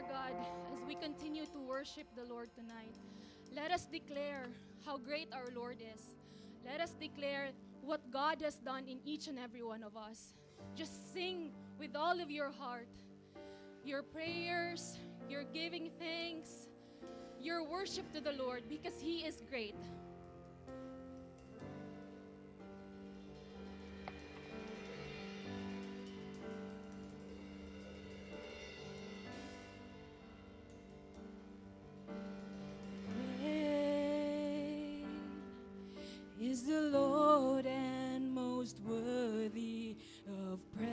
God, as we continue to worship the Lord tonight, let us declare how great our Lord is. Let us declare what God has done in each and every one of us. Just sing with all of your heart, your prayers, your giving thanks, your worship to the Lord, because He is great. Is the Lord and most worthy of praise.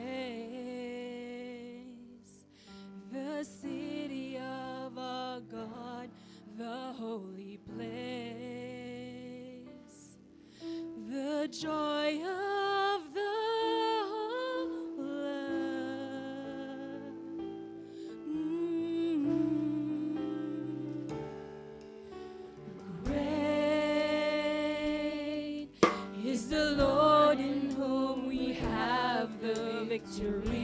The city of our God, the holy place. The joy of the whole earth. Great is the Lord in whom we have the victory.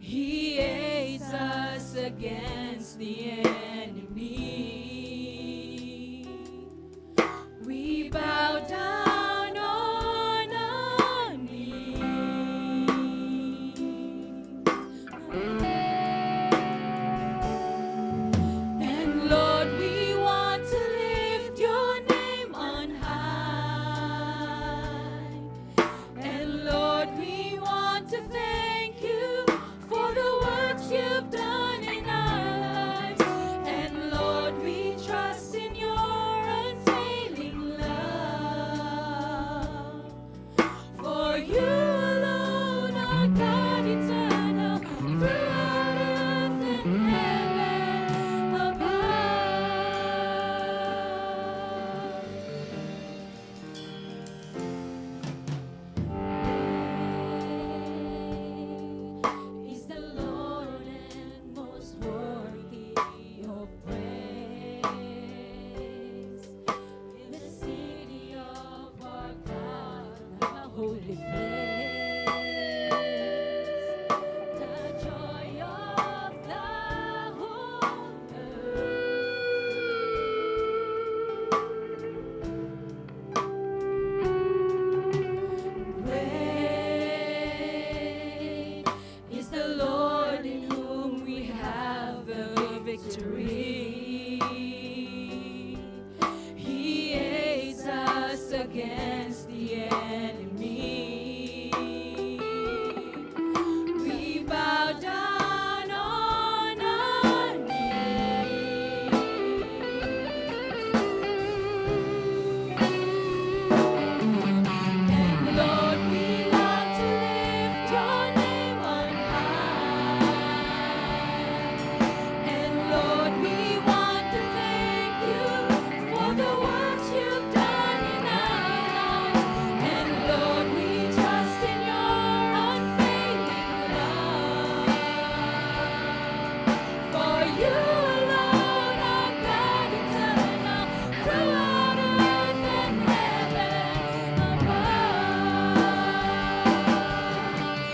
He aids us against the enemy. We bow down on our knees. And Lord, we want to lift your name on high. And Lord, we want to thank you for the works you've done in our lives. And Lord, we trust in your unfailing love. For you alone are God eternal, throughout earth and heaven above. Is the Lord and most worthy of praise. In the city of our God, the holy place. The joy of the whole earth. Great is the Lord in whom we have the victory. He aids us against the enemy. We bow down on our knees. And Lord, we want to lift your name on high. And Lord, we want to thank you for the works you've done in our lives. And Lord, we trust in your unfailing love. For you alone are God eternal, throughout earth and heaven above.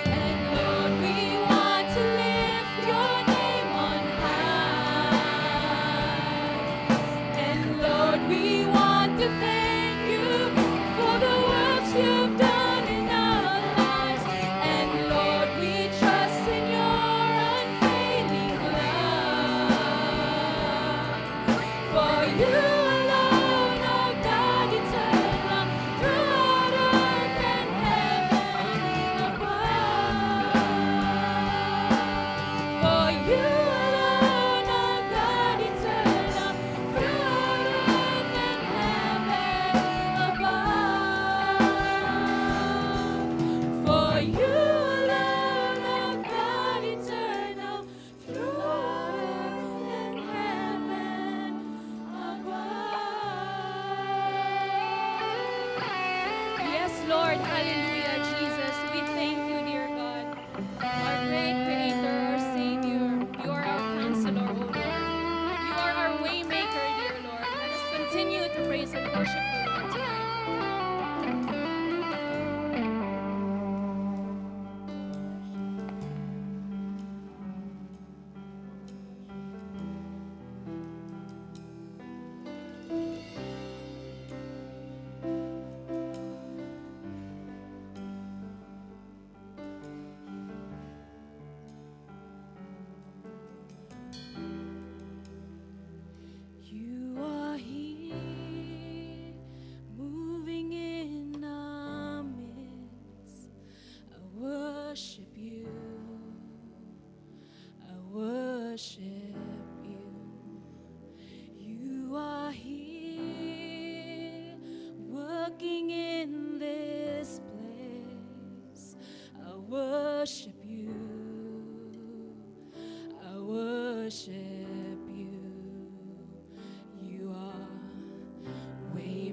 And Lord, we want to lift your name on high. And Lord, we want to thank you for the works you've done in our lives. And Lord, we trust in your unfailing love. For you alone are God eternal, throughout earth and heaven above. For you alone are God eternal, throughout earth and heaven above. For you alone are God eternal, throughout earth and heaven above. Yes, Lord. Hallelujah, Jesus. We thank you, dear God. Our great Creator, our Savior. You are our Counselor, O Lord. You are our Waymaker, dear Lord. Let us continue to praise and worship the Lord tonight.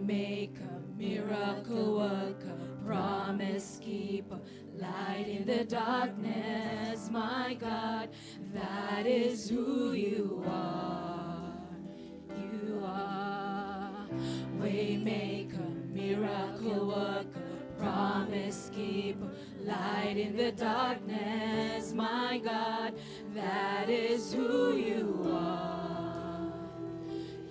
Waymaker, miracle worker, promise keeper, light in the darkness, my God, that is who you are. You are Waymaker, miracle worker, promise keeper, light in the darkness, my God, that is who you are.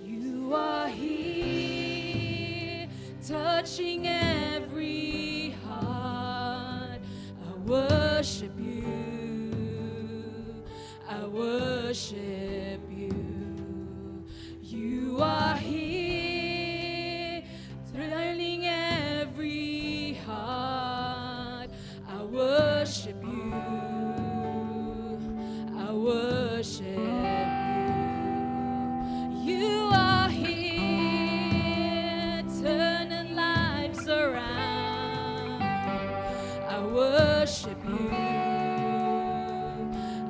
You are here, touching every heart. I worship you, I worship you. You are here, thrilling every heart. I worship you, I worship you. You are here, turning lives around. I worship you,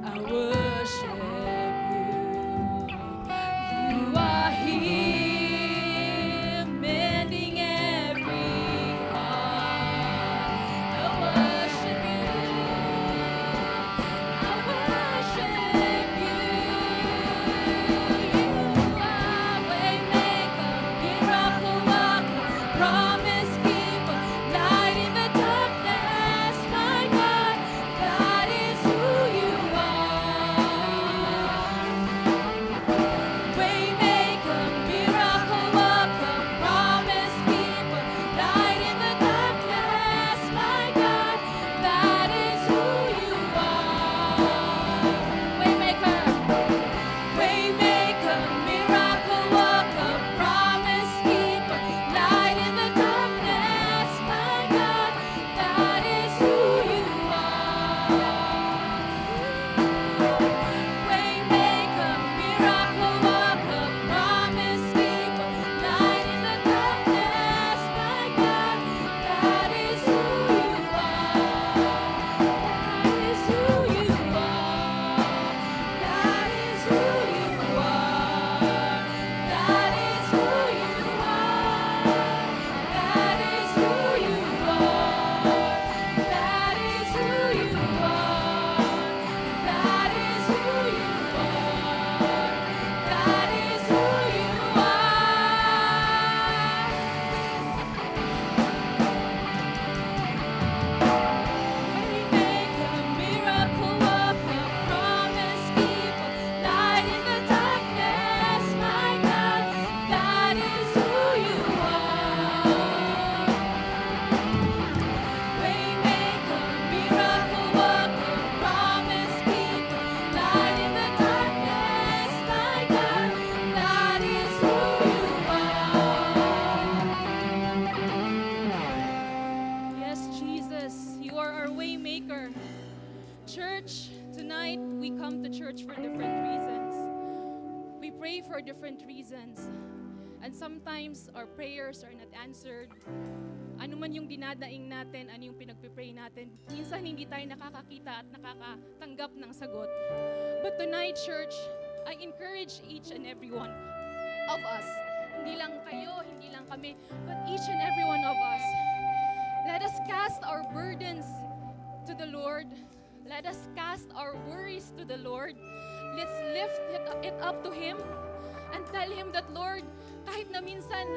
I worship you. You are here, mending every heart. I worship you, I worship you. You are Waymaker, miracle worker, promise keeper, light in the darkness, my God, that is who you are. Waymaker, miracle worker, promise keeper, light in the darkness, my God, that is who you are. Waymaker, Waymaker, miracle worker, promise keeper, light in the darkness, my God, that is who you are. Waymaker, miracle worker, promise keeper, light in the darkness, my God, that is who you are. That is who you are. That is who you are. That is who you are. That is who you are. That is who you are. That is who you are. That is who you Waymaker, miracle worker, promise keeper, light in the darkness, my God, that is who you are. Waymaker, miracle worker, promise keeper, light in the darkness, my God, that is who you are. Yes, Jesus, you are our Waymaker. Church, tonight we come to church for different reasons. We pray for different reasons. And sometimes our prayers are not answered. Ano man yung dinadaing natin, ano yung pinagpipray natin, minsan hindi tayo nakakakita at nakakatanggap ng sagot. But tonight, church, I encourage each and every one of us. Hindi lang kayo, hindi lang kami, but each and every one of us. Let us cast our burdens to the Lord. Let us cast our worries to the Lord. Let's lift it up to Him and tell Him that, Lord, kahit na minsan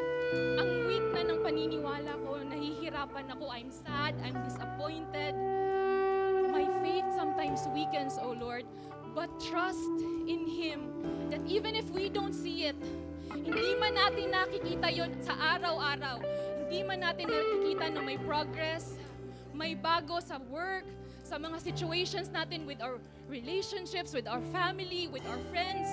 ang weak na ng paniniwala ko, nahihirapan ako, I'm sad, I'm disappointed. My faith sometimes weakens, O Lord. But trust in Him that even if we don't see it, hindi man natin nakikita yon sa araw-araw, hindi man natin nakikita na may progress, may bago sa work, sa mga situations natin with our relationships, with our family, with our friends,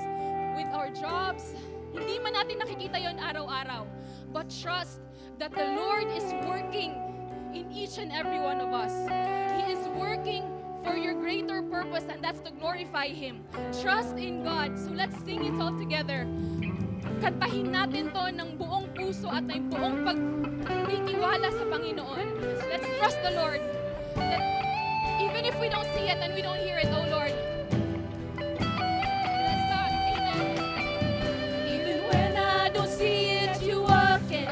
with our jobs. Hindi man natin nakikita yon araw-araw. But trust that the Lord is working in each and every one of us. He is working for your greater purpose, and that's to glorify Him. Trust in God. So let's sing it all together. Kantahin natin to ng buong puso at ng buong pagtitiwala sa Panginoon. Let's trust the Lord. That even if we don't see it and we don't hear it, oh Lord, let's start. Amen. Even when I don't see it, you work it.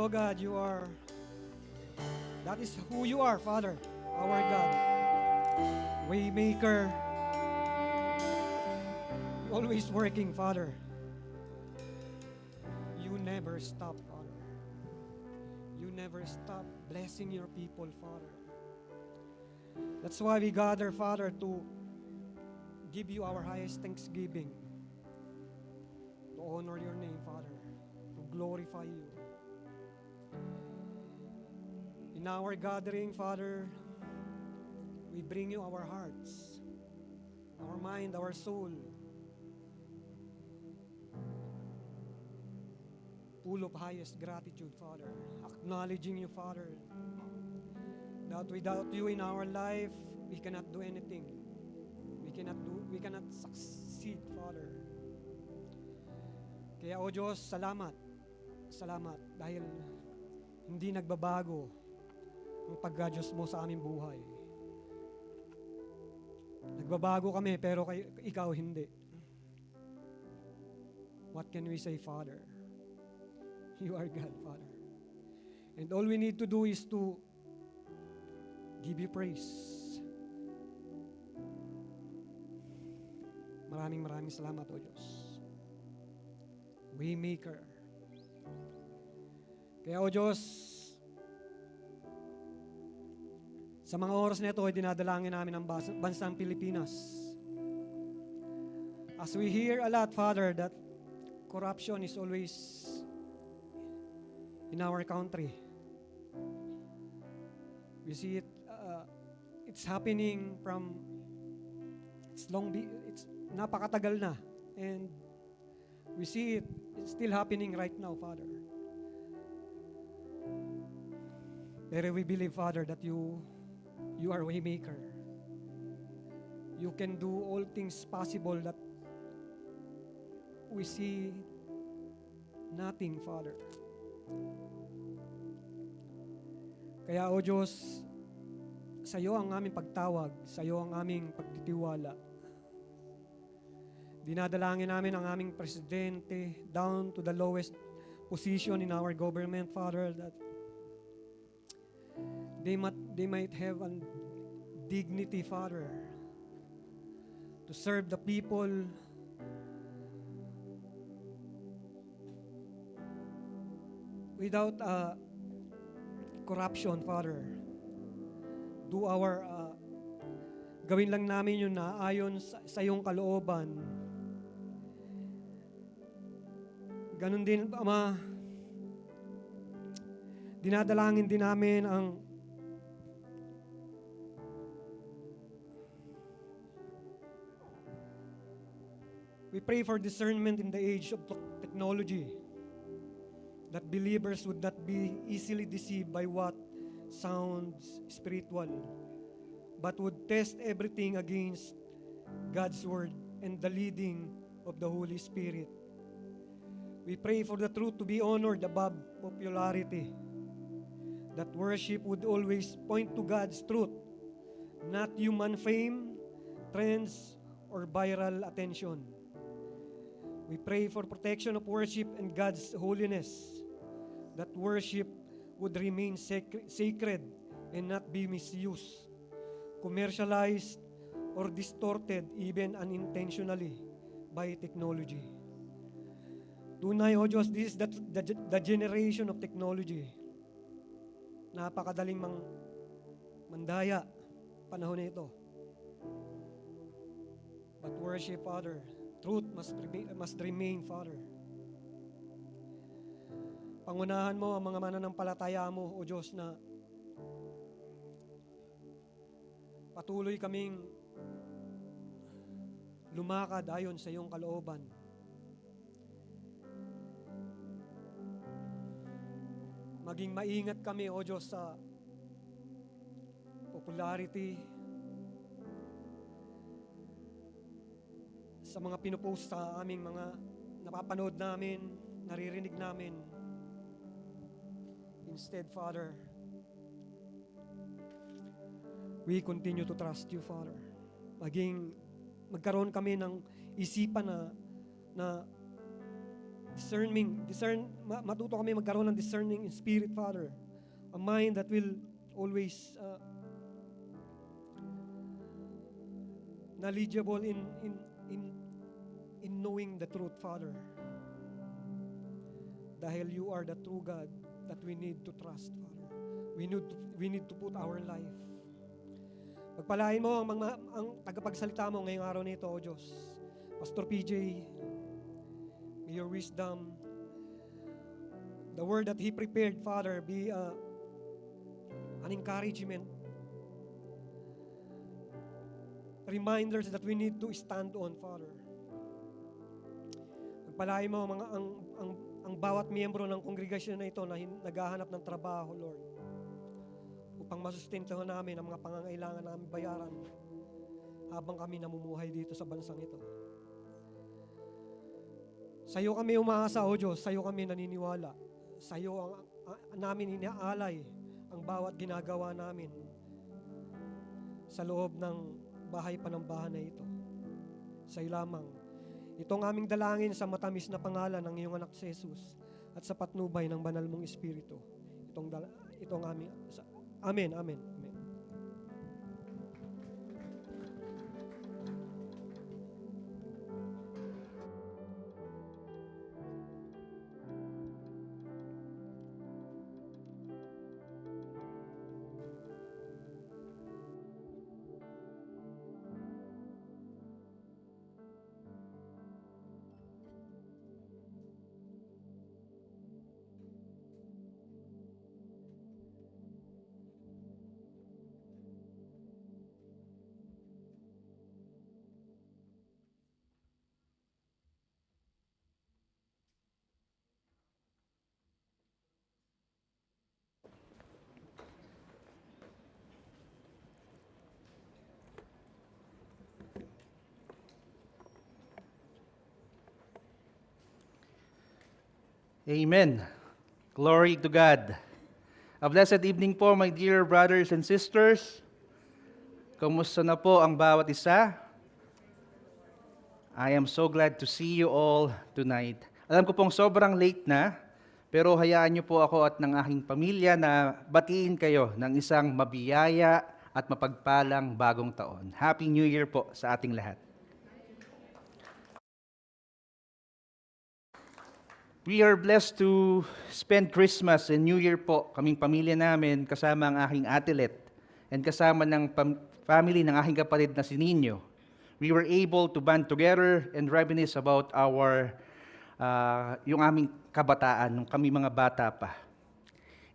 Oh God, that is who you are, Father, our God. Waymaker, always working, Father. You never stop, Father. You never stop blessing your people, Father. That's why we gather, Father, to give you our highest thanksgiving, to honor your name, Father, to glorify you. In our gathering, Father, we bring you our hearts, our mind, our soul, full of highest gratitude, Father, acknowledging you, Father, that without you in our life, we cannot do anything. We cannot succeed, Father. Kaya, O Diyos, salamat. Salamat dahil hindi nagbabago ang pagka-Diyos mo sa aming buhay. Nagbabago kami, pero ikaw hindi. What can we say, Father? You are God, Father. And all we need to do is to give you praise. Maraming salamat, O Diyos. Waymaker. Kaya, O Diyos, sa mga oras na ito, ay dinadalangin namin ang bansang Pilipinas. As we hear a lot, Father, that corruption is always in our country. We see it, it's happening it's napakatagal na. And we see it's still happening right now, Father. Pero we believe, Father, that you are Waymaker. You can do all things possible that we see nothing, Father. Kaya, O Diyos, sa iyo ang aming pagtawag, sa iyo ang aming pagtitiwala. Dinadalangin namin ang aming presidente down to the lowest position in our government, Father, that they might have a dignity, Father, to serve the people without corruption, Father. Gawin lang namin yun na ayon sa iyong kalooban. Ganon din, Ama, dinadalangin din namin we pray for discernment in the age of technology, that believers would not be easily deceived by what sounds spiritual, but would test everything against God's word and the leading of the Holy Spirit. We pray for the truth to be honored above popularity, that worship would always point to God's truth, not human fame, trends, or viral attention. We pray for protection of worship and God's holiness, that worship would remain sacred and not be misused, commercialized, or distorted even unintentionally by technology. Tunay, O Diyos, this is the generation of technology. Napakadaling mandaya panahon na ito. But worship, Father, truth must remain, Father. Pangunahan mo ang mga mananampalataya mo, O Diyos, na patuloy kaming lumakad ayon sa iyong kalooban. Maging maingat kami, O Diyos, sa popularity, sa mga pinupost sa aming mga napapanood namin, naririnig namin. Instead, Father, we continue to trust you, Father. Magkaroon kami ng isipan na matuto kami magkaroon ng discerning in spirit, Father. A mind that will always knowledgeable in knowing the truth, Father. Dahil you are the true God that we need to trust, Father. We need to put our life. Pagpalain mo ang tagapagsalita mo ngayong araw nito, O Diyos. Pastor PJ, may your wisdom, the word that he prepared, Father, be an encouragement, reminders that we need to stand on, Father. Pagpalain mo ang bawat miyembro ng kongregasyon na ito na naghahanap ng trabaho, Lord, upang masustintuhan namin ang mga pangangailangan namin bayaran habang kami namumuhay dito sa bansang ito. Sa iyo kami umaasa, O Diyos, sa iyo kami naniniwala. Sa iyo namin inaalay ang bawat ginagawa namin sa loob ng bahay panambahan na ito. Sa iyo lamang. Itong aming dalangin sa matamis na pangalan ng iyong anak si Jesus at sa patnubay ng banal mong Espiritu. Itong aming Amen, amen, amen. Amen. Glory to God. A blessed evening po, my dear brothers and sisters. Kumusta na po ang bawat isa? I am so glad to see you all tonight. Alam ko pong sobrang late na, pero hayaan niyo po ako at ng aking pamilya na batiin kayo ng isang mabiyaya at mapagpalang bagong taon. Happy New Year po sa ating lahat. We are blessed to spend Christmas and New Year po, kaming pamilya namin, kasama ang aking atilet and kasama ng family ng aking kapatid na si Nino. We were able to band together and reminisce about yung aming kabataan, nung kami mga bata pa.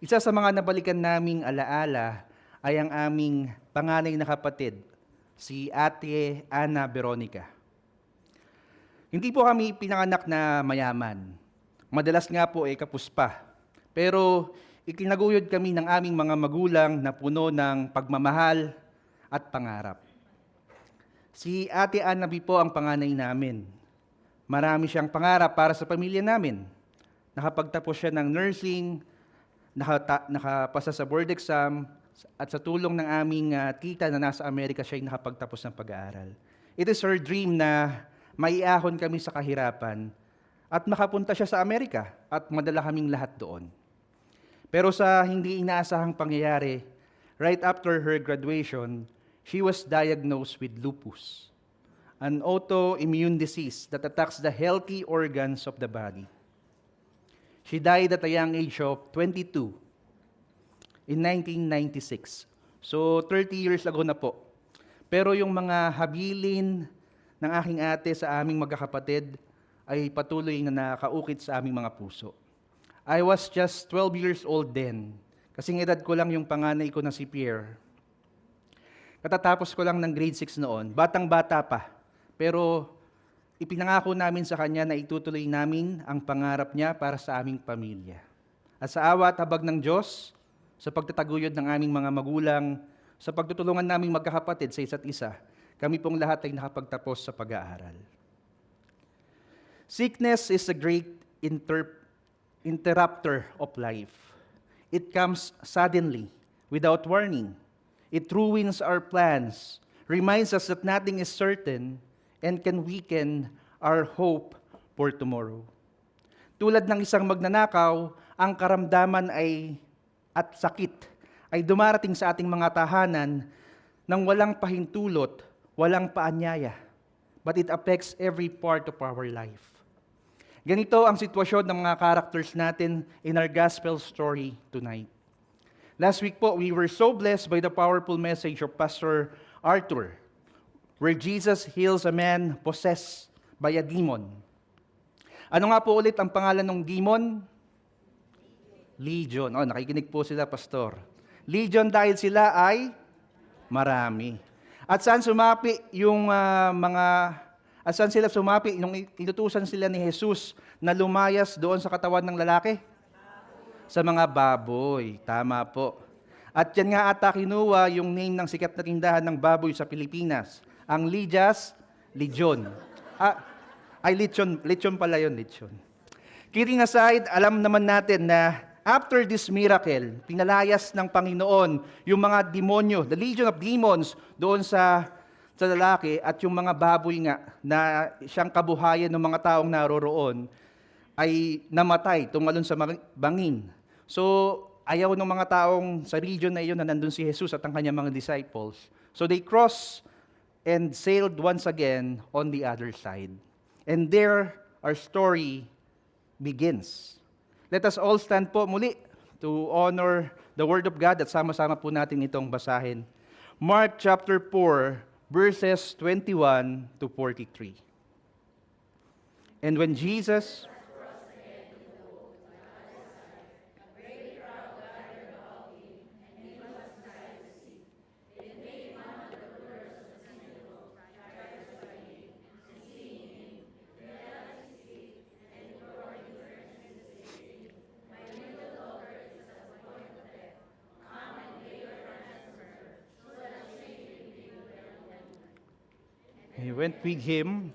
Isa sa mga nabalikan naming alaala ay ang aming panganay na kapatid, si Ate Ana Veronica. Hindi po kami pinanganak na mayaman. Madalas nga po ay kapuspa. Pero ikinaguyod kami ng aming mga magulang na puno ng pagmamahal at pangarap. Si Ate Anabi po ang panganay namin. Marami siyang pangarap para sa pamilya namin. Nakapagtapos siya ng nursing, nakapasa sa board exam, at sa tulong ng aming tita na nasa Amerika siya ay nakapagtapos ng pag-aaral. It is her dream na maiahon kami sa kahirapan at makapunta siya sa Amerika at madala kaming lahat doon. Pero sa hindi inaasahang pangyayari, right after her graduation, she was diagnosed with lupus, an autoimmune disease that attacks the healthy organs of the body. She died at a young age of 22 in 1996. So 30 years ago na po. Pero yung mga habilin ng aking ate sa aming magkakapatid ay patuloy na nakaukit sa aming mga puso. I was just 12 years old then. Kasing edad ko lang yung panganay ko na si Pierre. Katatapos ko lang ng grade 6 noon, batang-bata pa. Pero ipinangako namin sa kanya na itutuloy namin ang pangarap niya para sa aming pamilya. At sa awa at habag ng Diyos, sa pagtataguyod ng aming mga magulang, sa pagtutulungan naming magkakapatid sa isa't isa, kami pong lahat ay nakapagtapos sa pag-aaral. Sickness is a great interrupter of life. It comes suddenly, without warning. It ruins our plans, reminds us that nothing is certain, and can weaken our hope for tomorrow. tulad ng isang magnanakaw, ang karamdaman at sakit ay dumarating sa ating mga tahanan nang walang pahintulot, walang paanyaya. But it affects every part of our life. Ganito ang sitwasyon ng mga characters natin in our gospel story tonight. Last week po, we were so blessed by the powerful message of Pastor Arthur, where Jesus heals a man possessed by a demon. Ano nga po ulit ang pangalan ng demon? Legion. Oh, nakikinig po sila, Pastor. Legion dahil sila ay marami. At saan sumapi yung at saan sila sumapi nung inutusan sila ni Jesus na lumayas doon sa katawan ng lalaki? Sa mga baboy. Tama po. At yan nga ata kinuha yung name ng sikat na tindahan ng baboy sa Pilipinas. Ang Legion. Lechon pala yun, lechon. Kidding aside, alam naman natin na after this miracle, pinalayas ng Panginoon yung mga demonyo, the legion of demons, doon sa lalaki at yung mga baboy nga na siyang kabuhayan ng mga taong naroroon ay namatay, tumalon sa bangin. So, ayaw ng mga taong sa region na iyon na nandun si Jesus at ang kanyang mga disciples. So, they crossed and sailed once again on the other side. And there, our story begins. Let us all stand po muli to honor the Word of God at sama-sama po natin itong basahin. Mark chapter 4, verses 21 to 43. And when Jesus He went with him.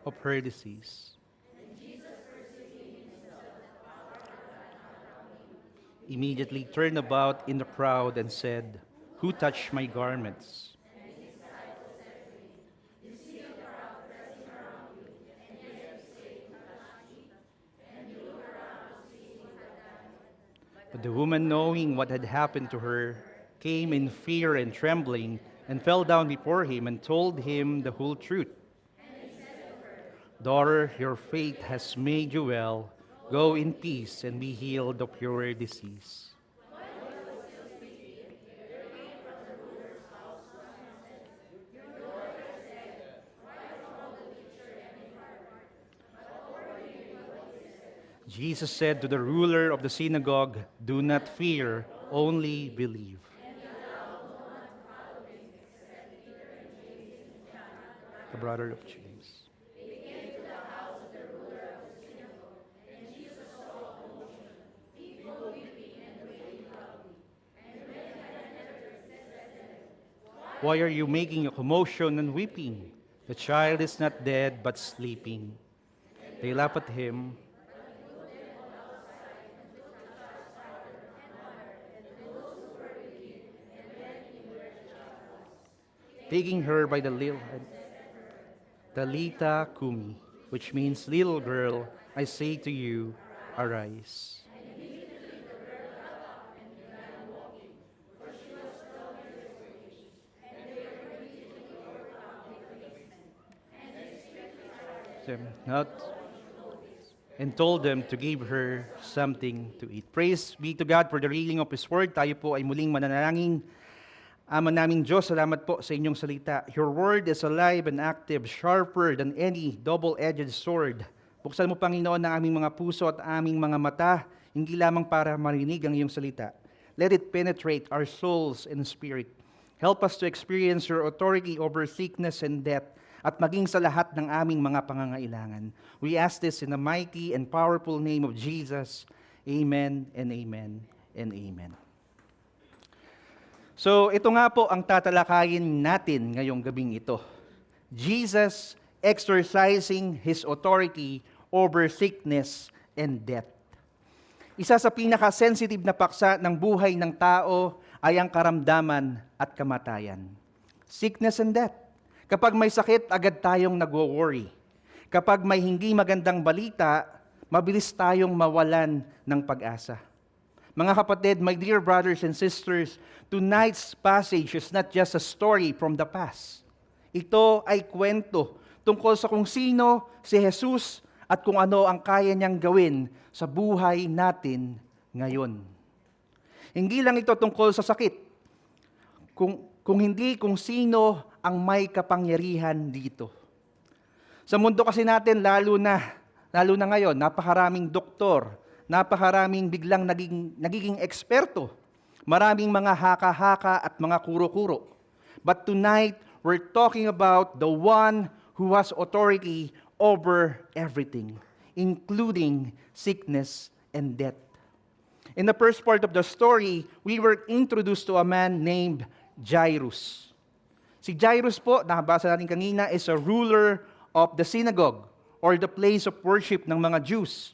Of her disease. Immediately turned about in the crowd and said, "Who touched my garments?" But the woman, knowing what had happened to her, came in fear and trembling and fell down before him and told him the whole truth. "Daughter, your faith has made you well. Go in peace and be healed of your disease." Jesus said to the ruler of the synagogue, "Do not fear, only believe." The brother of James. "Why are you making a commotion and weeping? The child is not dead, but sleeping." They laughed at him. Taking her by the little Talita Kumi, which means little girl, I say to you, arise. And told them to give her something to eat. Praise be to God for the reading of His Word. Tayo po ay muling mananalangin. Ama naming Diyos, salamat po sa inyong salita. Your Word is alive and active, sharper than any double-edged sword. Buksan mo, Panginoon, ang aming mga puso at aming mga mata, hindi lamang para marinig ang iyong salita. Let it penetrate our souls and spirit. Help us to experience your authority over sickness and death. at maging sa lahat ng aming mga pangangailangan. We ask this in the mighty and powerful name of Jesus. Amen and amen and amen. So ito nga po ang tatalakayin natin ngayong gabing ito. Jesus exercising His authority over sickness and death. Isa sa pinaka-sensitive na paksa ng buhay ng tao ay ang karamdaman at kamatayan. Sickness and death. Kapag may sakit, agad tayong nagwo-worry. Kapag may hindi magandang balita, mabilis tayong mawalan ng pag-asa. Mga kapatid, my dear brothers and sisters, tonight's passage is not just a story from the past. Ito ay kwento tungkol sa kung sino si Jesus at kung ano ang kaya niyang gawin sa buhay natin ngayon. Hindi lang ito tungkol sa sakit, kung hindi kung sino ang may kapangyarihan dito. Sa mundo kasi natin, lalo na ngayon, napakaraming doktor, napakaraming biglang nagiging eksperto, maraming mga haka-haka at mga kuro-kuro. But tonight, we're talking about the one who has authority over everything, including sickness and death. In the first part of the story, we were introduced to a man named Jairus. Si Jairus po, nakabasa natin kanina, is a ruler of the synagogue or the place of worship ng mga Jews.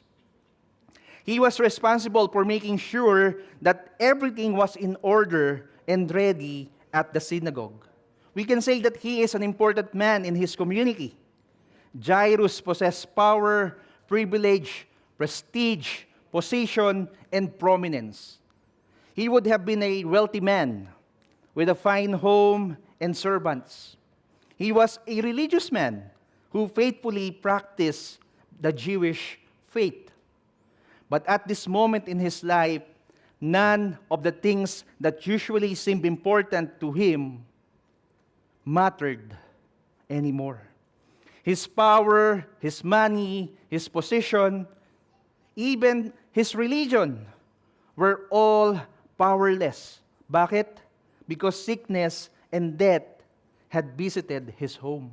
He was responsible for making sure that everything was in order and ready at the synagogue. We can say that he is an important man in his community. Jairus possessed power, privilege, prestige, position, and prominence. He would have been a wealthy man with a fine home and servants. He was a religious man who faithfully practiced the Jewish faith. But at this moment in his life, none of the things that usually seemed important to him mattered anymore. His power, his money, his position, even his religion were all powerless. Bakit? Because sickness and death had visited his home.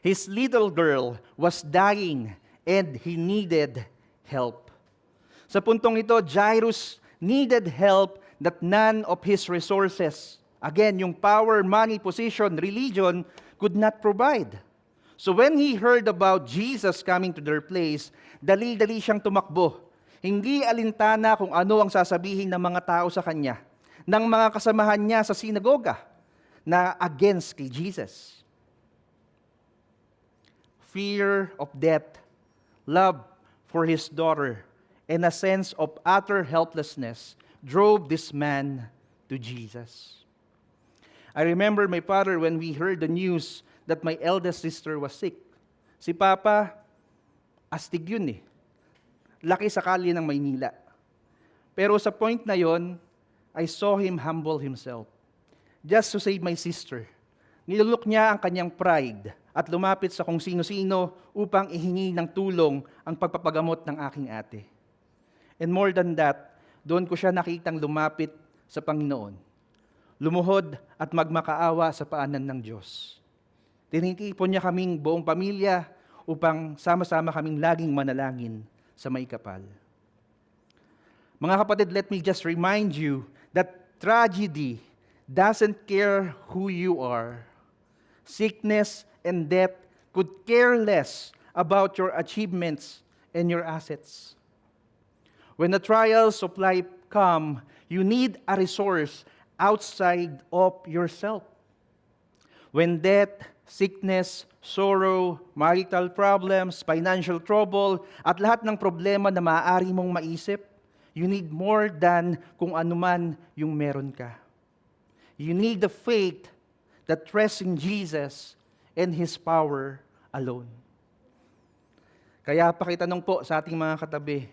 His little girl was dying and he needed help. Sa puntong ito, Jairus needed help that none of his resources, again, yung power, money, position, religion, could not provide. So when he heard about Jesus coming to their place, dali-dali siyang tumakbo. Hindi alintana kung ano ang sasabihin ng mga tao sa kanya, ng mga kasamahan niya sa sinagoga na against kay Jesus. Fear of death, love for his daughter, and a sense of utter helplessness drove this man to Jesus. I remember my father when we heard the news that my eldest sister was sick. Si Papa, astig yun eh. Laki sa kalye ng Maynila. Pero sa point na yon, I saw him humble himself just to save my sister. Nilulok niya ang kanyang pride at lumapit sa kung sino-sino upang ihingi ng tulong ang pagpapagamot ng aking ate. And more than that, doon ko siya nakitang lumapit sa Panginoon. Lumuhod at magmakaawa sa paanan ng Diyos. Tinitipon niya kaming buong pamilya upang sama-sama kaming laging manalangin sa may kapal. Mga kapatid, let me just remind you that tragedy doesn't care who you are. Sickness and death could care less about your achievements and your assets. When the trials of life come, you need a resource outside of yourself. When death, sickness, sorrow, marital problems, financial trouble, at lahat ng problema na maaari mong maisip, you need more than kung anuman yung meron ka. You need the faith that rests in Jesus and His power alone. Kaya pakitanong po sa ating mga katabi,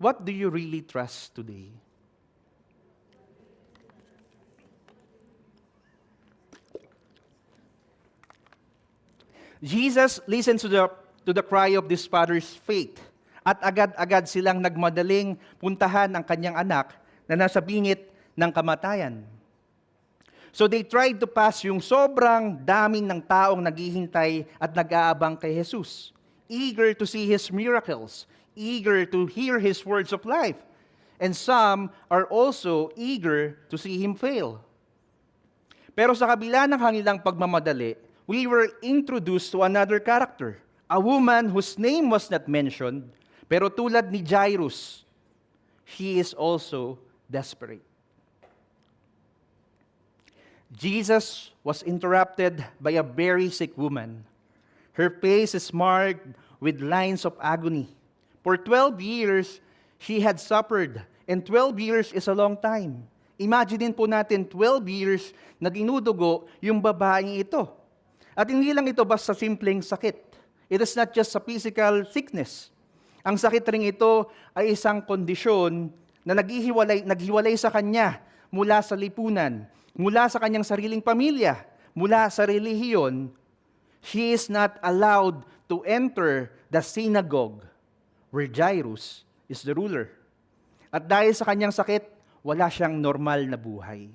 what do you really trust today? Jesus listened to the cry of this father's faith at agad-agad silang nagmadaling puntahan ang kanyang anak na nasa bingit ng kamatayan. So they tried to pass yung sobrang daming ng taong naghihintay at nag-aabang kay Jesus, eager to see His miracles, eager to hear His words of life. And some are also eager to see Him fail. Pero sa kabila ng kanilang pagmamadali, we were introduced to another character, a woman whose name was not mentioned, pero tulad ni Jairus, she is also desperate. Jesus was interrupted by a very sick woman. Her face is marked with lines of agony. For 12 years, she had suffered, and 12 years is a long time. Imagine po natin 12 years na dinudugo yung babaeng ito. At hindi lang ito basta simpleng sakit. It is not just a physical sickness. Ang sakit ring ito ay isang kondisyon na naghiwalay sa kanya mula sa lipunan, mula sa kanyang sariling pamilya, mula sa relihiyon. She is not allowed to enter the synagogue where Jairus is the ruler. At dahil sa kanyang sakit, wala siyang normal na buhay.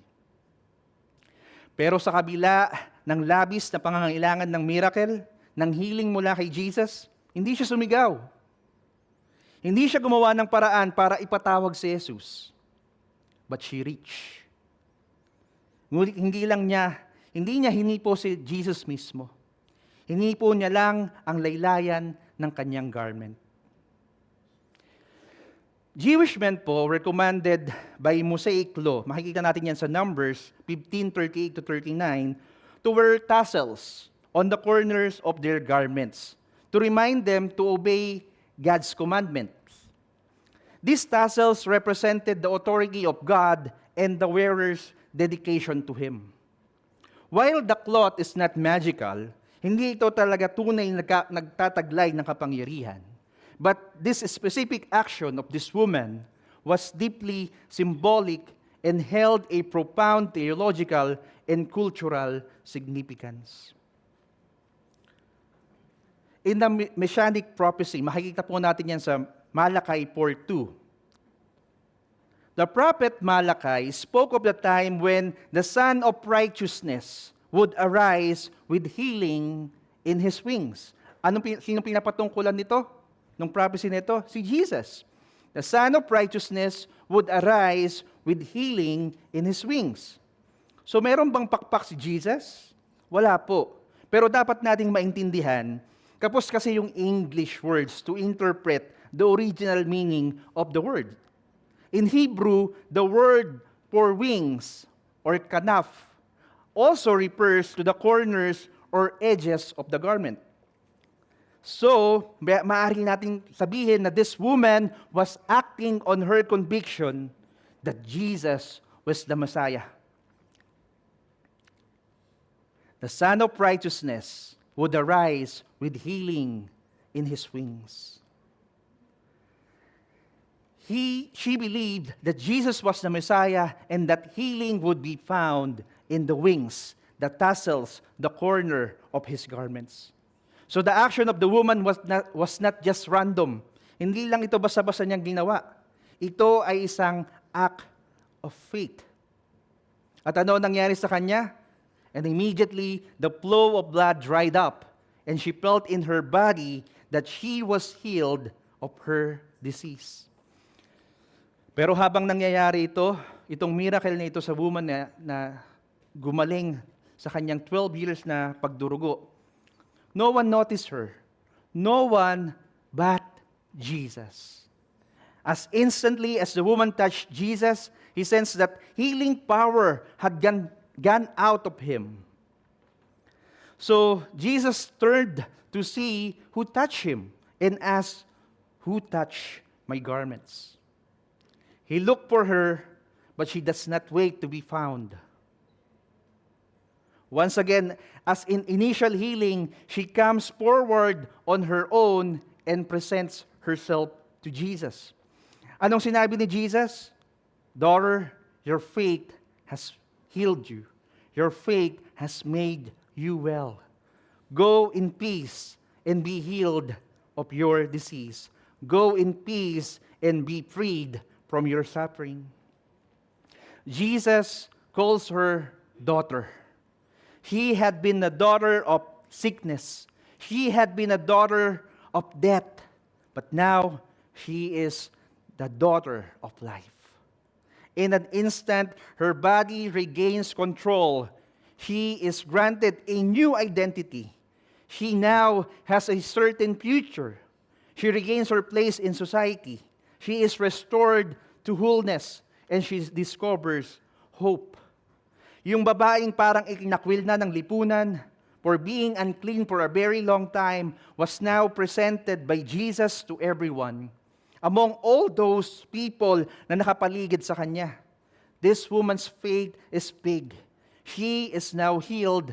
Pero sa kabila ng labis na pangangailangan ng miracle, ng healing mula kay Jesus, hindi siya sumigaw. Hindi siya gumawa ng paraan para ipatawag si Jesus. But she reached. Ngunit hindi niya hinipo si Jesus mismo. Hinipo niya lang ang laylayan ng kanyang garment. Jewish men po were commanded by Mosaic law, makikita natin yan sa Numbers 15:38 to 39, to wear tassels on the corners of their garments, to remind them to obey God's commandments. These tassels represented the authority of God and the wearer's dedication to Him. While the cloth is not magical, hindi ito talaga tunay nagtataglay ng kapangyarihan. But this specific action of this woman was deeply symbolic and held a profound theological and cultural significance. In the Messianic prophecy, makikita po natin yan sa Malachi 4:2. The prophet Malachi spoke of the time when the Son of Righteousness would arise with healing in His wings. Sino pinapatungkulan nito? Nung prophecy nito? Si Jesus. The Son of Righteousness would arise with healing in His wings. So meron bang pakpak si Jesus? Wala po. Pero dapat nating maintindihan, kapos kasi yung English words to interpret the original meaning of the word. In Hebrew, the word for wings or kanaf also refers to the corners or edges of the garment. So, maaari nating sabihin na this woman was acting on her conviction that Jesus was the Messiah. The Son of Righteousness would arise with healing in His wings. She believed that Jesus was the Messiah and that healing would be found in the wings, the tassels, the corner of His garments. So the action of the woman was not just random. Hindi lang ito basta-basta niyang ginawa. Ito ay isang act of faith. At ano nangyari sa kanya? And immediately, the flow of blood dried up, and she felt in her body that she was healed of her disease. Pero habang nangyayari ito, itong miracle na ito sa woman na gumaling sa kanyang 12 years na pagdurugo, no one noticed her. No one but Jesus. As instantly as the woman touched Jesus, he sensed that healing power had gone out of him. So Jesus turned to see who touched him and asked, "Who touched my garments?" He looked for her, but she does not wait to be found. Once again, as in initial healing, she comes forward on her own and presents herself to Jesus. Anong sinabi ni Jesus? "Daughter, your faith has healed you. Your faith has made you well. Go in peace and be healed of your disease. Go in peace and be freed from your suffering." Jesus calls her daughter. He had been a daughter of sickness. He had been a daughter of death. But now, she is the daughter of life. In an instant, her body regains control. She is granted a new identity. She now has a certain future. She regains her place in society. She is restored to wholeness, and she discovers hope. Yung babaeng parang ikinakwil na ng lipunan for being unclean for a very long time was now presented by Jesus to everyone. Among all those people na nakapaligid sa kanya, this woman's faith is big. She is now healed.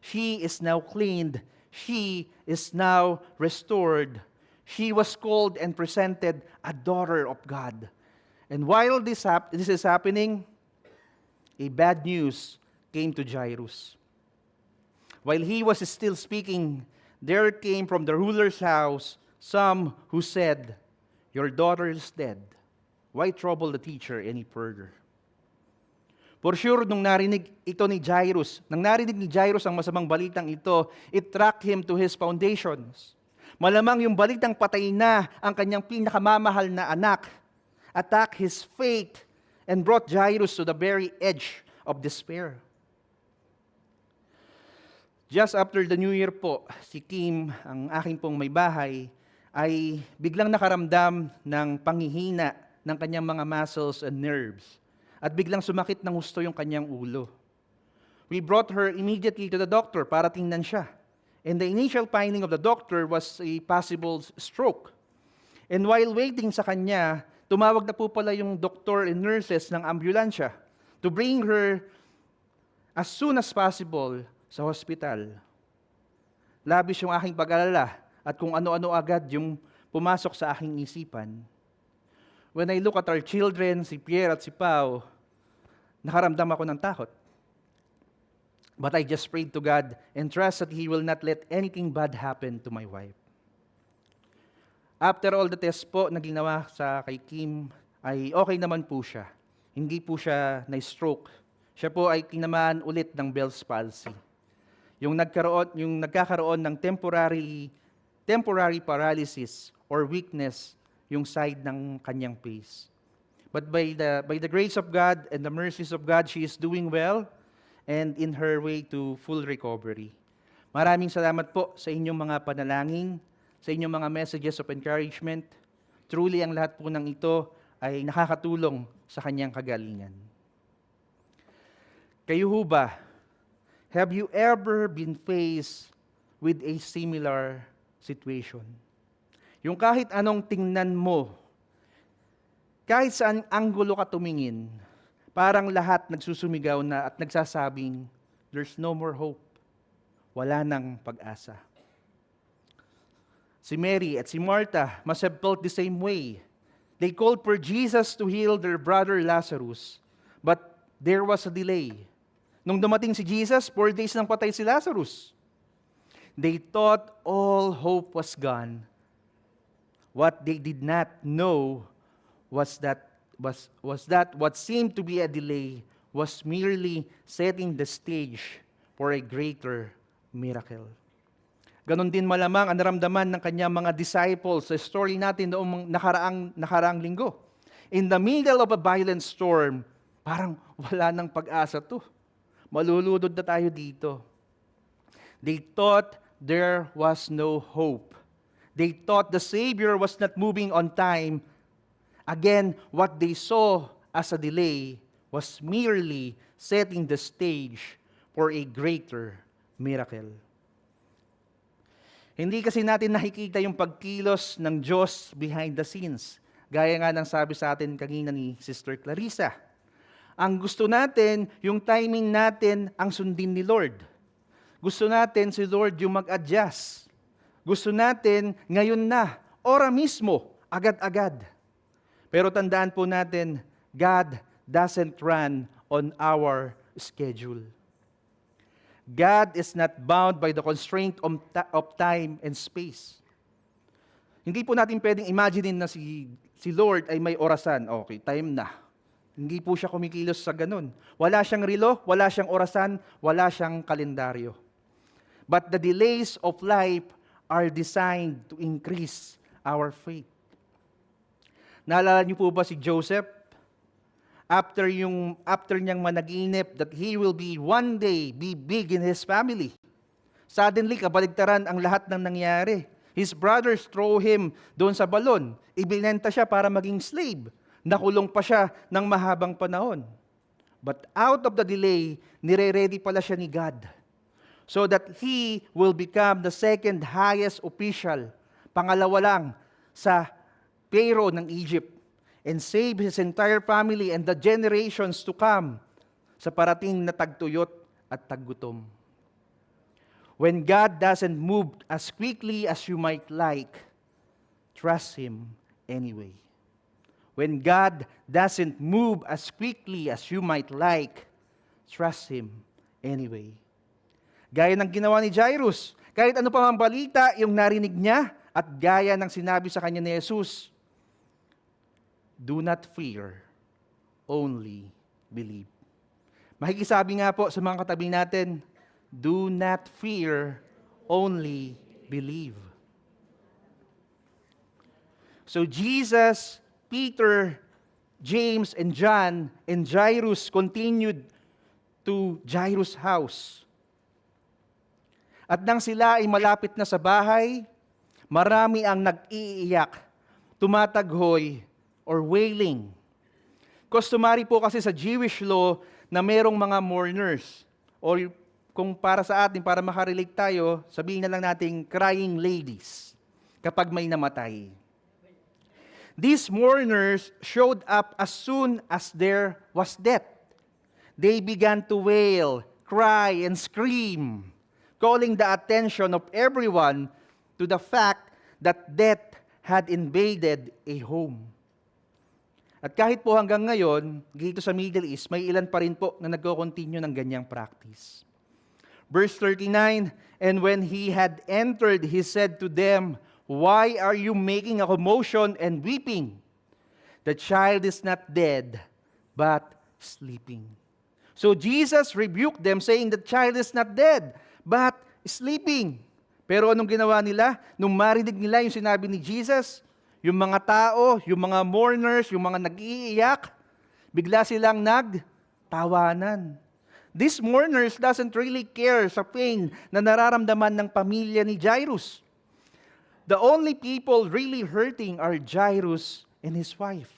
She is now cleaned. She is now restored. She was called and presented a daughter of God. And while this is happening, a bad news came to Jairus. While he was still speaking, there came from the ruler's house some who said, "Your daughter is dead. Why trouble the teacher any further?" For sure, nung narinig ni Jairus ang masamang balitang ito, it tracked him to his foundations. Malamang yung balitang patay na ang kanyang pinakamamahal na anak, attacked his faith and brought Jairus to the very edge of despair. Just after the New Year po, si Kim, ang aking pong may bahay, ay biglang nakaramdam ng panghihina ng kanyang mga muscles and nerves. At biglang sumakit ng husto yung kanyang ulo. We brought her immediately to the doctor para tingnan siya. And the initial finding of the doctor was a possible stroke. And while waiting sa kanya, tumawag na po pala yung doctor and nurses ng ambulansya to bring her as soon as possible sa hospital. Labis yung aking pag-alala at kung ano-ano agad yung pumasok sa aking isipan. When I look at our children, si Pierre at si Pao, nakaramdam ako ng takot. But I just prayed to God and trust that He will not let anything bad happen to my wife. After all the tests po na ginawa sa kay Kim, ay okay naman po siya. Hindi po siya na-stroke. Siya po ay tinamaan ulit ng Bell's palsy. Yung nagkakaroon ng temporary paralysis or weakness yung side ng kanyang face. But by the grace of God and the mercies of God, she is doing well and in her way to full recovery. Maraming salamat po sa inyong mga panalangin, sa inyong mga messages of encouragement. Truly, ang lahat po ng ito ay nakakatulong sa kanyang kagalingan. Kayo ho ba, have you ever been faced with a similar situation? Yung kahit anong tingnan mo, kahit saan anggulo ka tumingin, parang lahat nagsusumigaw na at nagsasabing, there's no more hope. Wala nang pag-asa. Si Mary at si Martha must have felt the same way. They called for Jesus to heal their brother Lazarus, but there was a delay. Nung dumating si Jesus, 4 days nang patay si Lazarus. They thought all hope was gone. What they did not know was that what seemed to be a delay was merely setting the stage for a greater miracle. Ganon din malamang ang naramdaman ng kanyang mga disciples sa story natin noong nakaraang linggo. In the middle of a violent storm, parang wala nang pag-asa to. Maluludod na tayo dito. They thought there was no hope. They thought the Savior was not moving on time. Again, what they saw as a delay was merely setting the stage for a greater miracle. Hindi kasi natin nakikita yung pagkilos ng Diyos behind the scenes. Gaya nga ng sabi sa atin kanina ni Sister Clarissa. Ang gusto natin, yung timing natin ang sundin ni Lord. Gusto natin si Lord yung mag-adjust. Gusto natin ngayon na, ora mismo, agad-agad. Pero tandaan po natin, God doesn't run on our schedule. God is not bound by the constraint of time and space. Hindi po natin pwedeng imagine na si Lord ay may orasan. Okay, time na. Hindi po siya kumikilos sa ganun. Wala siyang relo, wala siyang orasan, wala siyang kalendaryo. But the delays of life are designed to increase our faith. Naalala niyo po ba si Joseph? After niyang managinip that he will be one day be big in his family. Suddenly, kabaligtaran ang lahat ng nangyari. His brothers throw him doon sa balon. Ibinenta siya para maging slave. Nakulong pa siya ng mahabang panahon. But out of the delay, nire-ready pala siya ni God so that he will become the second highest official, pangalawa lang sa Pharaoh ng Egypt, and save his entire family and the generations to come sa parating na tagtuyot at taggutom. When God doesn't move as quickly as you might like, trust Him anyway. When God doesn't move as quickly as you might like, trust Him anyway. Gaya ng ginawa ni Jairus, kahit ano pa mang balita yung narinig niya, at gaya ng sinabi sa kanya ni Jesus, do not fear, only believe. Makikisabi nga po sa mga katabi natin, do not fear, only believe. So Jesus, Peter, James, and John, and Jairus continued to Jairus' house. At nang sila ay malapit na sa bahay, marami ang nag-iiyak, tumataghoy, or wailing. Customary po kasi sa Jewish law na merong mga mourners, or kung para sa atin, para makarelate tayo, sabihin na lang natin crying ladies kapag may namatay. These mourners showed up as soon as there was death. They began to wail, cry, and scream, calling the attention of everyone to the fact that death had invaded a home. At kahit po hanggang ngayon, dito sa Middle East, may ilan pa rin po na nagko-continue ng ganyang practice. Verse 39, and when he had entered, he said to them, why are you making a commotion and weeping? The child is not dead, but sleeping. So Jesus rebuked them, saying, the child is not dead, but sleeping. Pero anong ginawa nila? Nung marinig nila yung sinabi ni Jesus, yung mga tao, yung mga mourners, yung mga nag-iiyak, bigla silang nagtawanan. These mourners doesn't really care sa pain na nararamdaman ng pamilya ni Jairus. The only people really hurting are Jairus and his wife.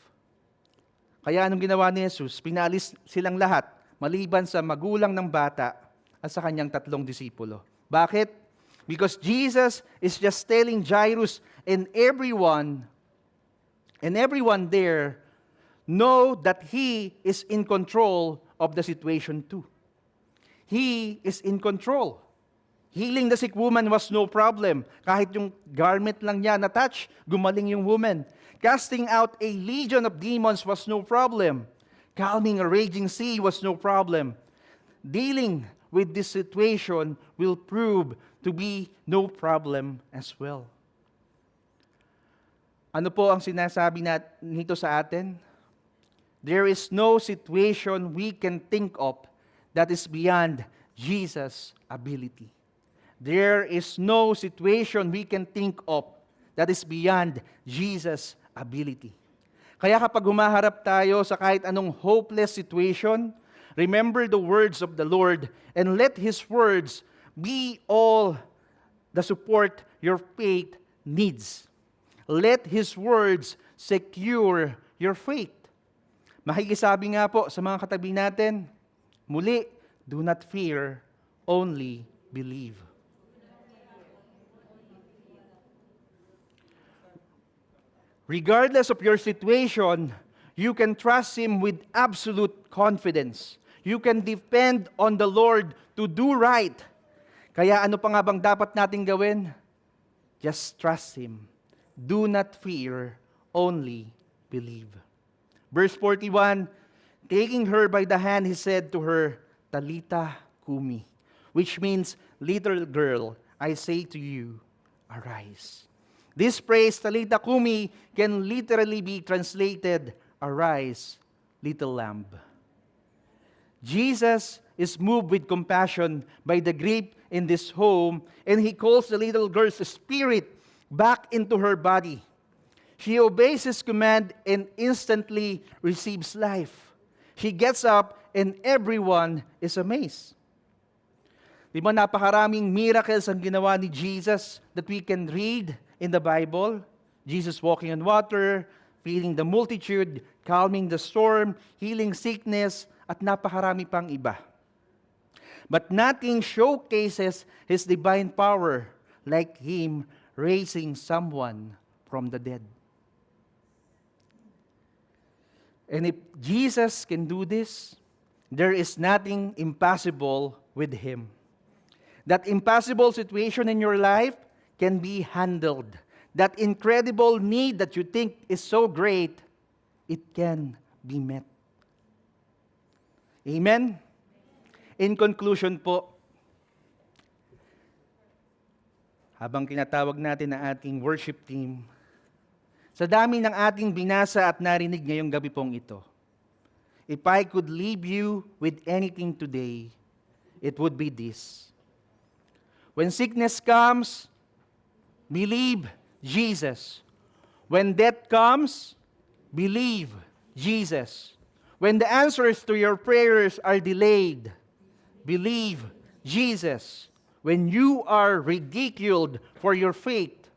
Kaya anong ginawa ni Jesus? Pinalis silang lahat, maliban sa magulang ng bata at sa kanyang 3 disipulo. Bakit? Because Jesus is just telling Jairus and everyone there know that He is in control of the situation too. He is in control. Healing the sick woman was no problem. Kahit yung garment lang niya na-touch, gumaling yung woman. Casting out a legion of demons was no problem. Calming a raging sea was no problem. Dealing with this situation will prove to be no problem as well. Ano po ang sinasabi nito sa atin? There is no situation we can think of that is beyond Jesus' ability. There is no situation we can think of that is beyond Jesus' ability. Kaya kapag humaharap tayo sa kahit anong hopeless situation, remember the words of the Lord and let His words be all the support your faith needs. Let His words secure your faith. Makikisabi nga po sa mga katabi natin, muli, do not fear, only believe. Regardless of your situation, you can trust Him with absolute confidence. You can depend on the Lord to do right. Kaya ano pa nga bang dapat nating gawin? Just trust Him. Do not fear, only believe. Verse 41, taking her by the hand, He said to her, Talita Kumi, which means, little girl, I say to you, arise. This phrase, Talita Kumi, can literally be translated, arise, little lamb. Jesus is moved with compassion by the grief in this home, and he calls the little girl's spirit back into her body. She obeys his command and instantly receives life. She gets up and everyone is amazed. Di ba napakaraming miracles ang ginawa ni Jesus that we can read in the Bible? Jesus walking on water, feeding the multitude, calming the storm, healing sickness, at napakarami pang iba. But nothing showcases his divine power like him raising someone from the dead. And if Jesus can do this, there is nothing impossible with him. That impossible situation in your life can be handled. That incredible need that you think is so great, it can be met. Amen? In conclusion po, habang tinatawag natin ang ating worship team, sa dami ng ating binasa at narinig ngayong gabi pong ito, if I could leave you with anything today, it would be this. When sickness comes, believe Jesus. When death comes, believe Jesus. When the answers to your prayers are delayed, believe Jesus. When you are ridiculed for your faith,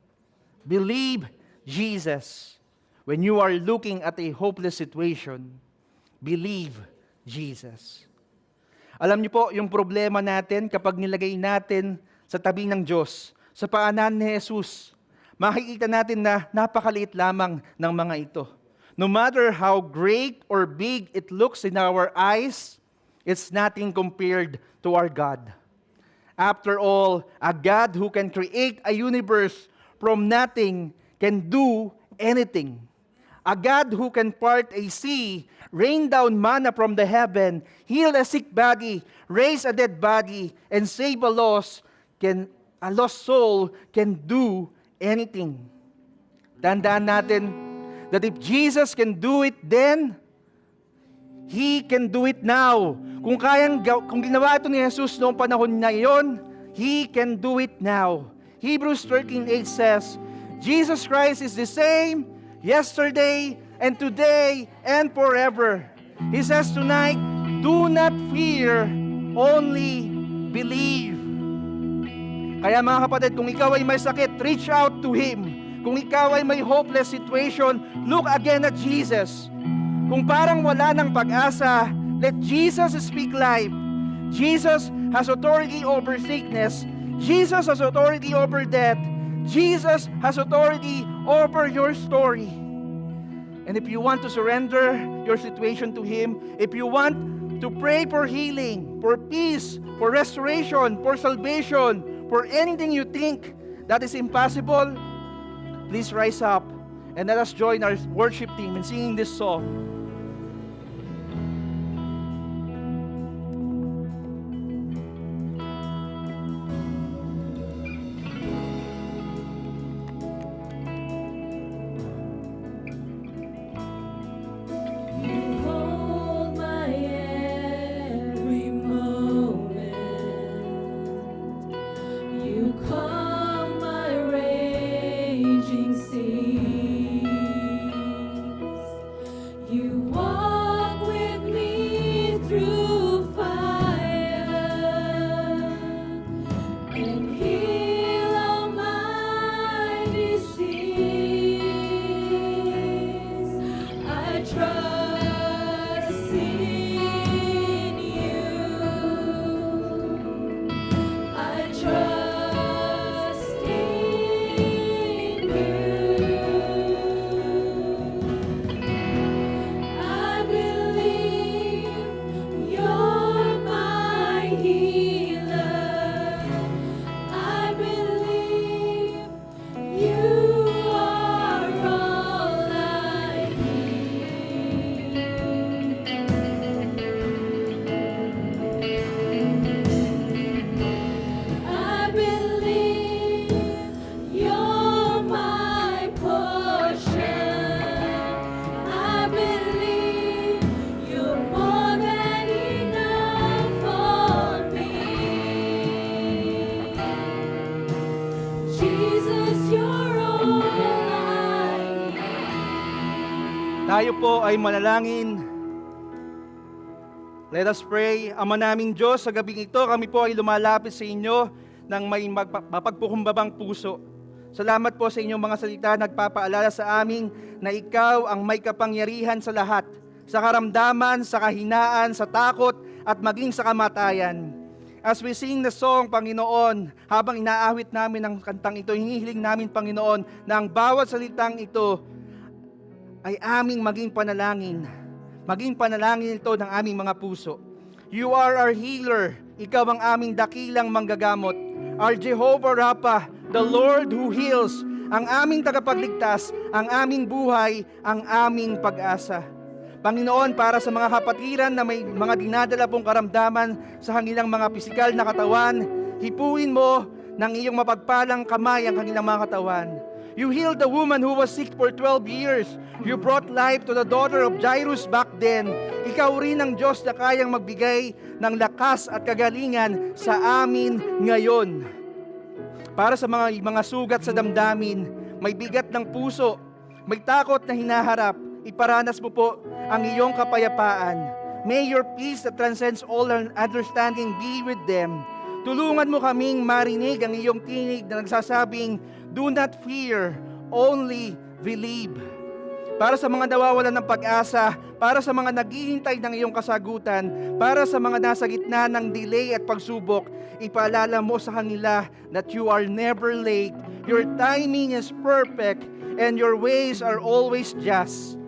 believe Jesus. When you are looking at a hopeless situation, believe Jesus. Alam niyo po, yung problema natin kapag nilagay natin sa tabi ng Diyos, sa paanan ni Jesus, makikita natin na napakaliit lamang ng mga ito. No matter how great or big it looks in our eyes, it's nothing compared to our God. After all, a God who can create a universe from nothing can do anything. A God who can part a sea, rain down manna from the heaven, heal a sick body, raise a dead body, and save a lost soul can do anything. Tandaan natin that if Jesus can do it then, He can do it now. Kung ginawa ito ni Jesus noong panahon na iyon, He can do it now. Hebrews 13:8 says, Jesus Christ is the same yesterday and today and forever. He says tonight, do not fear, only believe. Kaya mga kapatid, kung ikaw ay may sakit, reach out to Him. Kung ikaw ay may hopeless situation, look again at Jesus. Kung parang wala ng pag-asa, let Jesus speak life. Jesus has authority over sickness. Jesus has authority over death. Jesus has authority over your story. And if you want to surrender your situation to Him, if you want to pray for healing, for peace, for restoration, for salvation, for anything you think that is impossible, please rise up and let us join our worship team in singing this song. You hold my every moment. You calm my raging seas. You Tayo po ay manalangin. Let us pray. Ama naming Diyos, sa gabing ito, kami po ay lumalapit sa inyo ng may mapagpukumbabang puso. Salamat po sa inyong mga salita, nagpapaalala sa amin na ikaw ang may kapangyarihan sa lahat, sa karamdaman, sa kahinaan, sa takot, at maging sa kamatayan. As we sing the song, Panginoon, habang inaawit namin ang kantang ito, hinihiling namin, Panginoon, na ang bawat salitang ito ay aming maging panalangin. Maging panalangin ito ng aming mga puso. You are our healer. Ikaw ang aming dakilang manggagamot. Our Jehovah Rapha, the Lord who heals. Ang aming tagapagligtas, ang aming buhay, ang aming pag-asa. Panginoon, para sa mga kapatiran na may mga dinadala pong karamdaman sa kanilang mga pisikal na katawan, hipuin mo ng iyong mapagpalang kamay ang kanilang mga katawan. You healed the woman who was sick for 12 years. You brought life to the daughter of Jairus back then. Ikaw rin ang Diyos na kayang magbigay ng lakas at kagalingan sa amin ngayon. Para sa mga sugat sa damdamin, may bigat ng puso, may takot na hinaharap, iparanas mo po ang iyong kapayapaan. May your peace that transcends all understanding be with them. Tulungan mo kaming marinig ang iyong tinig na nagsasabing, do not fear, only believe. Para sa mga nawawalan ng pag-asa, para sa mga naghihintay ng iyong kasagutan, para sa mga nasa gitna ng delay at pagsubok, ipaalala mo sa kanila that you are never late, your timing is perfect, and your ways are always just.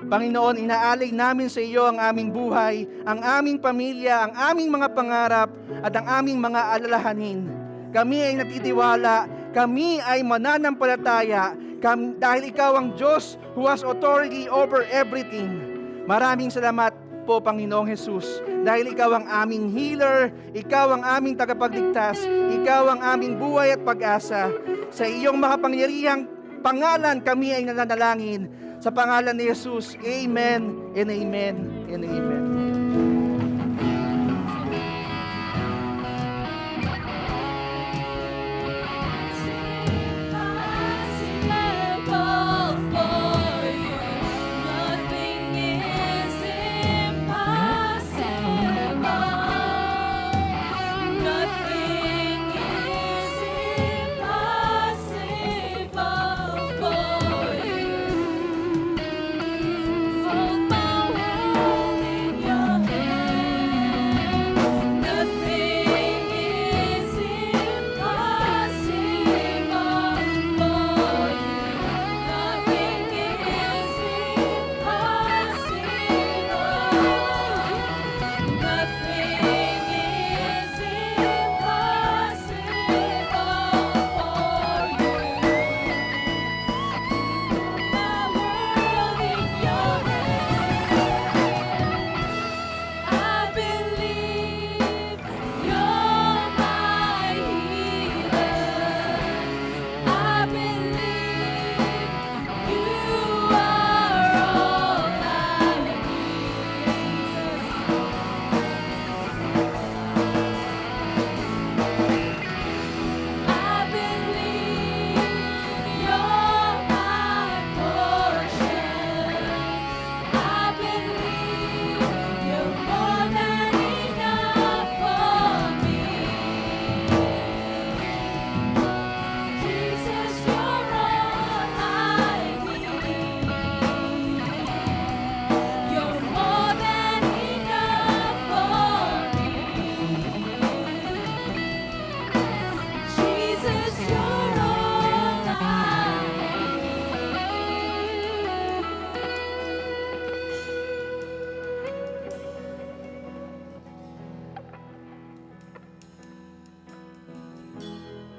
Panginoon, inaalay namin sa iyo ang aming buhay, ang aming pamilya, ang aming mga pangarap, at ang aming mga alalahanin. Kami ay natitiwala, kami ay mananampalataya, dahil ikaw ang Diyos who has authority over everything. Maraming salamat po, Panginoong Jesus, dahil ikaw ang aming healer, ikaw ang aming tagapagligtas, ikaw ang aming buhay at pag-asa. Sa iyong makapangyarihang pangalan kami ay nananalangin. Sa pangalan ni Jesus, Amen and Amen and Amen.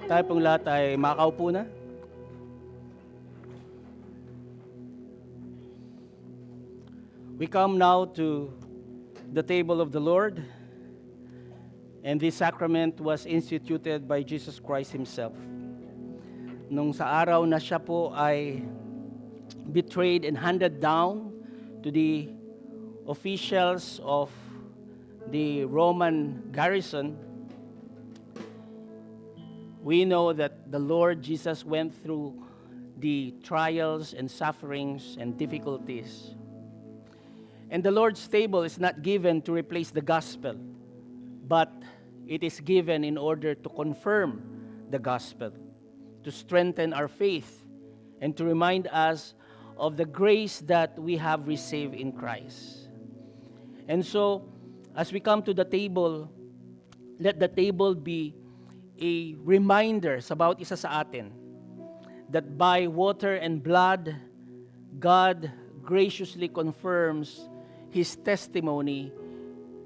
Tayo pong lahat ay makaupo na. We come now to the table of the Lord, and this sacrament was instituted by Jesus Christ Himself. Nung sa araw na siya po ay betrayed and handed down to the officials of the Roman garrison, we know that the Lord Jesus went through the trials and sufferings and difficulties And the Lord's table is not given to replace the gospel, but it is given in order to confirm the gospel, to strengthen our faith, and to remind us of the grace that we have received in Christ. And so, as we come to the table, let the table be a reminder sa bawat isa sa atin that by water and blood, God graciously confirms His testimony,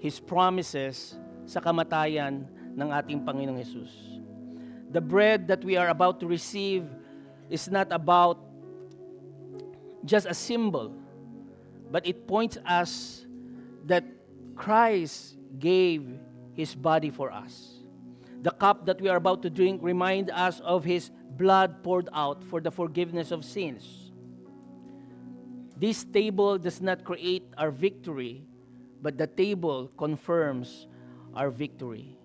His promises sa kamatayan ng ating Panginoong Hesus. The bread that we are about to receive is not about just a symbol, but it points us that Christ gave His body for us. The cup that we are about to drink reminds us of His blood poured out for the forgiveness of sins. This table does not create our victory, but the table confirms our victory.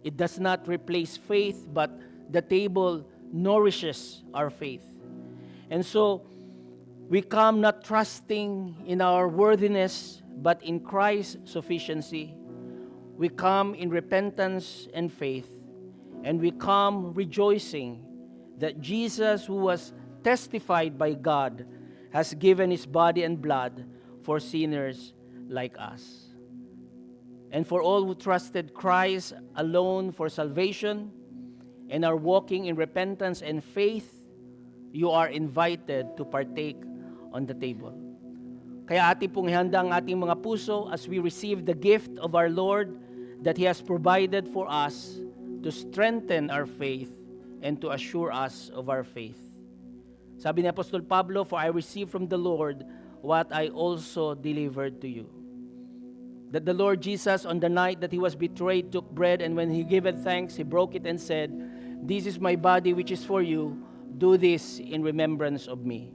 It does not replace faith, but the table nourishes our faith. And so, we come not trusting in our worthiness, but in Christ's sufficiency. We come in repentance and faith, and we come rejoicing that Jesus, who was testified by God, has given His body and blood for sinners like us. And for all who trusted Christ alone for salvation and are walking in repentance and faith, you are invited to partake on the table. Kaya ating pong ihanda ang ating mga puso as we receive the gift of our Lord that He has provided for us to strengthen our faith and to assure us of our faith. Sabi ni Apostol Pablo, "For I received from the Lord what I also delivered to you." That the Lord Jesus, on the night that He was betrayed, took bread, and when He gave thanks, He broke it and said, "This is my body which is for you. Do this in remembrance of me."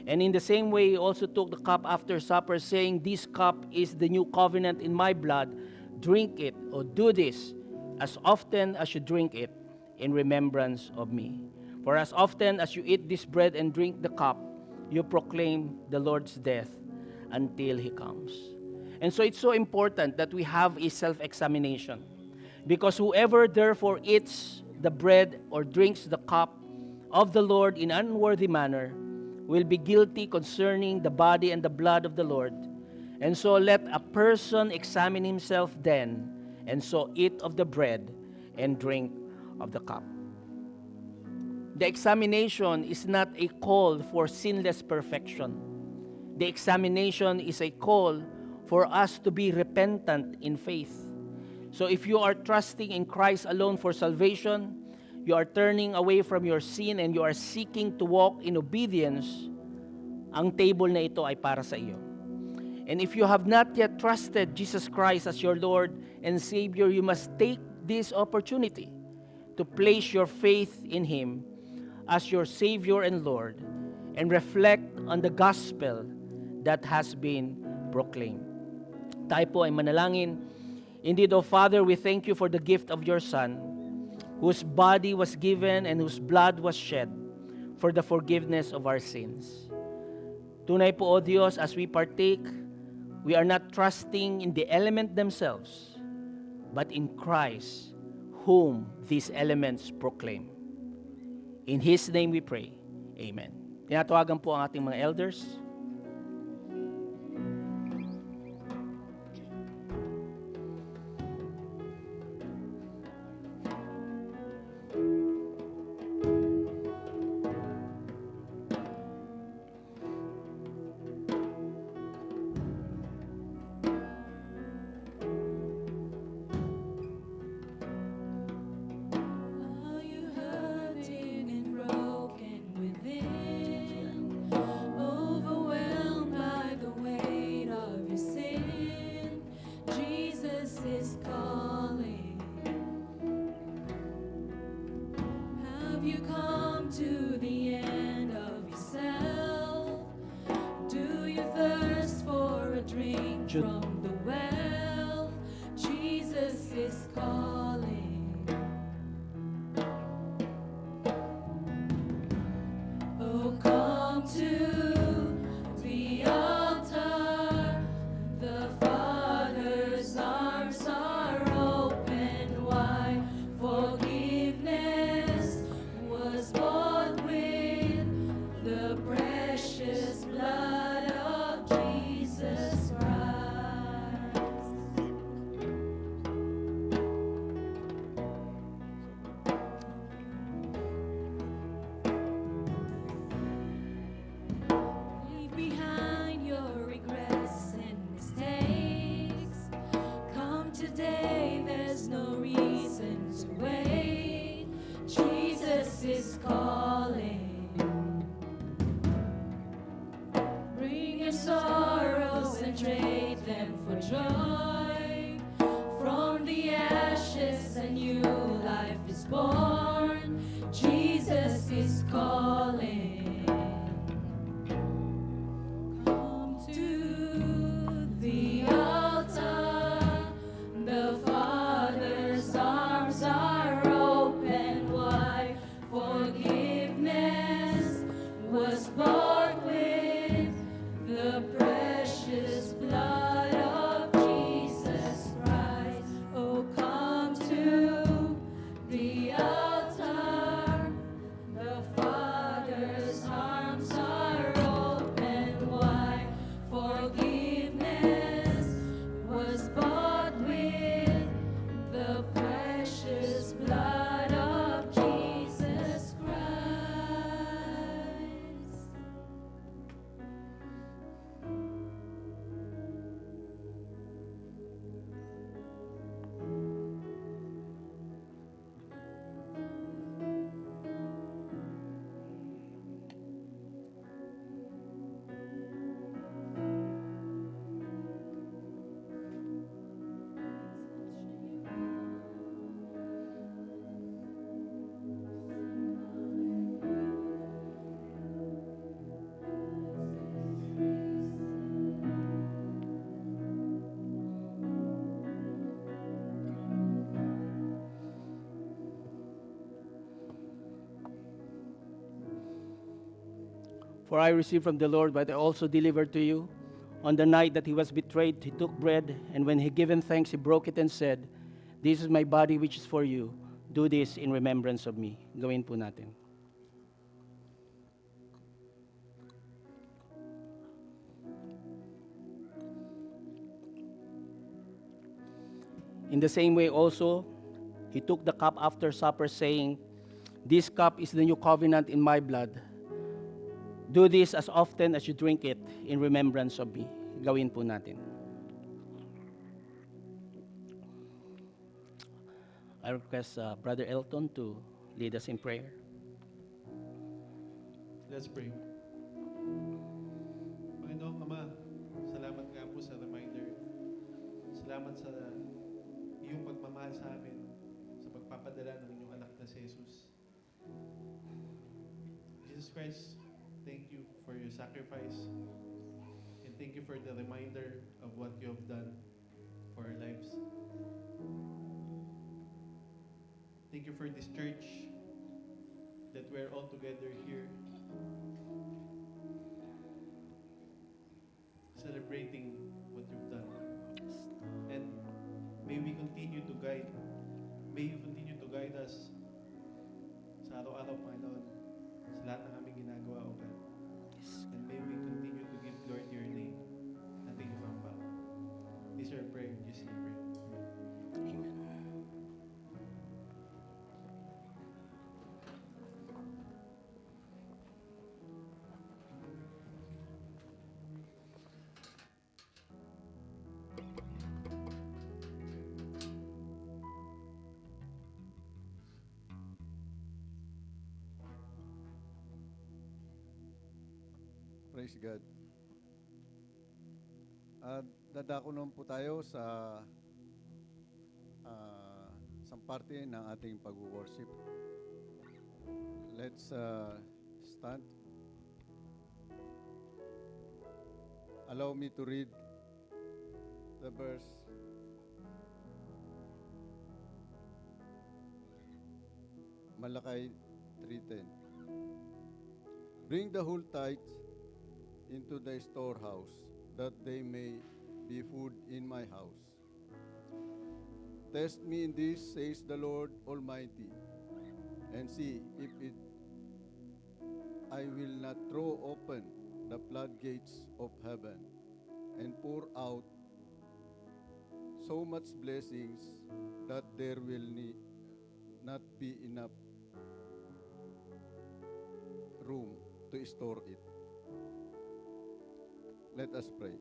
And in the same way, He also took the cup after supper, saying, "This cup is the new covenant in my blood. Drink it, or do this, as often as you drink it, in remembrance of me. For as often as you eat this bread and drink the cup, you proclaim the Lord's death until He comes." And so it's so important that we have a self-examination. Because whoever therefore eats the bread or drinks the cup of the Lord in an unworthy manner will be guilty concerning the body and the blood of the Lord. And so let a person examine himself then, and so eat of the bread and drink of the cup. The examination is not a call for sinless perfection. The examination is a call for us to be repentant in faith. So if you are trusting in Christ alone for salvation, you are turning away from your sin and you are seeking to walk in obedience, ang table na ito ay para sa iyo. And if you have not yet trusted Jesus Christ as your Lord and Savior, you must take this opportunity to place your faith in Him as your Savior and Lord and reflect on the gospel that has been proclaimed. Tayo po ay manalangin. Indeed, O Father, we thank You for the gift of Your Son, whose body was given and whose blood was shed for the forgiveness of our sins. Tunay po, O Diyos, as we partake, we are not trusting in the element themselves, but in Christ, whom these elements proclaim. In His name we pray. Amen. Tinatawagan po ang ating mga elders. Are you hurting and broken within? Overwhelmed by the weight of your sin? Jesus is calling. Have you come to the end of yourself? Do you thirst for a drink from the well? Jesus is calling. Oh, come to the altar. The For I received from the Lord what I also delivered to you. On the night that he was betrayed, he took bread, and when he given thanks, he broke it and said, "This is my body which is for you. Do this in remembrance of me." Gawin po natin. In the same way also, he took the cup after supper, saying, "This cup is the new covenant in my blood. Do this as often as you drink it in remembrance of me." Gawin po natin. I request Brother Elton to lead us in prayer. Let's pray. Panginoong Ama, salamat nga po sa reminder. Salamat sa iyong pagmamahal sa amin, sa pagpapadala ng inyong anak na si Jesus. Jesus Christ, thank you for your sacrifice. And thank you for the reminder of what you have done for our lives. Thank you for this church, that we're all together here celebrating what you've done. And may we continue to guide, may you continue to guide us sa araw-araw, Panginoon, sa lahat ng aming ginagawa, O God. And may we continue to give glory to your name and take you from back. This is our prayer in Jesus' name. Amen. Praise God. Dadako naman po tayo sa isang parte ng ating pag-worship. Let's stand. Allow me to read the verse. Malakay 3:10. Bring the whole tithe into the storehouse, that they may be food in my house. Test me in this, says the Lord Almighty, and see if I will not throw open the floodgates of heaven and pour out so much blessings that there will not be enough room to store it. Let us pray.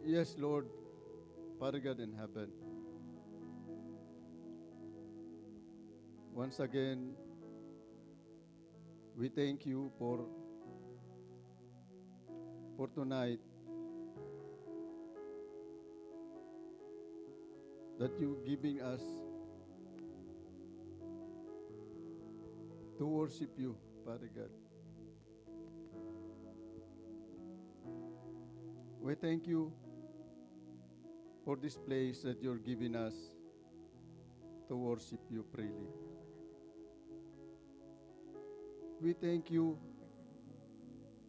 Yes, Lord, Father God in heaven, once again, we thank you for tonight, that you giving us to worship you, Father God. We thank you for this place that you're giving us to worship you freely. We thank you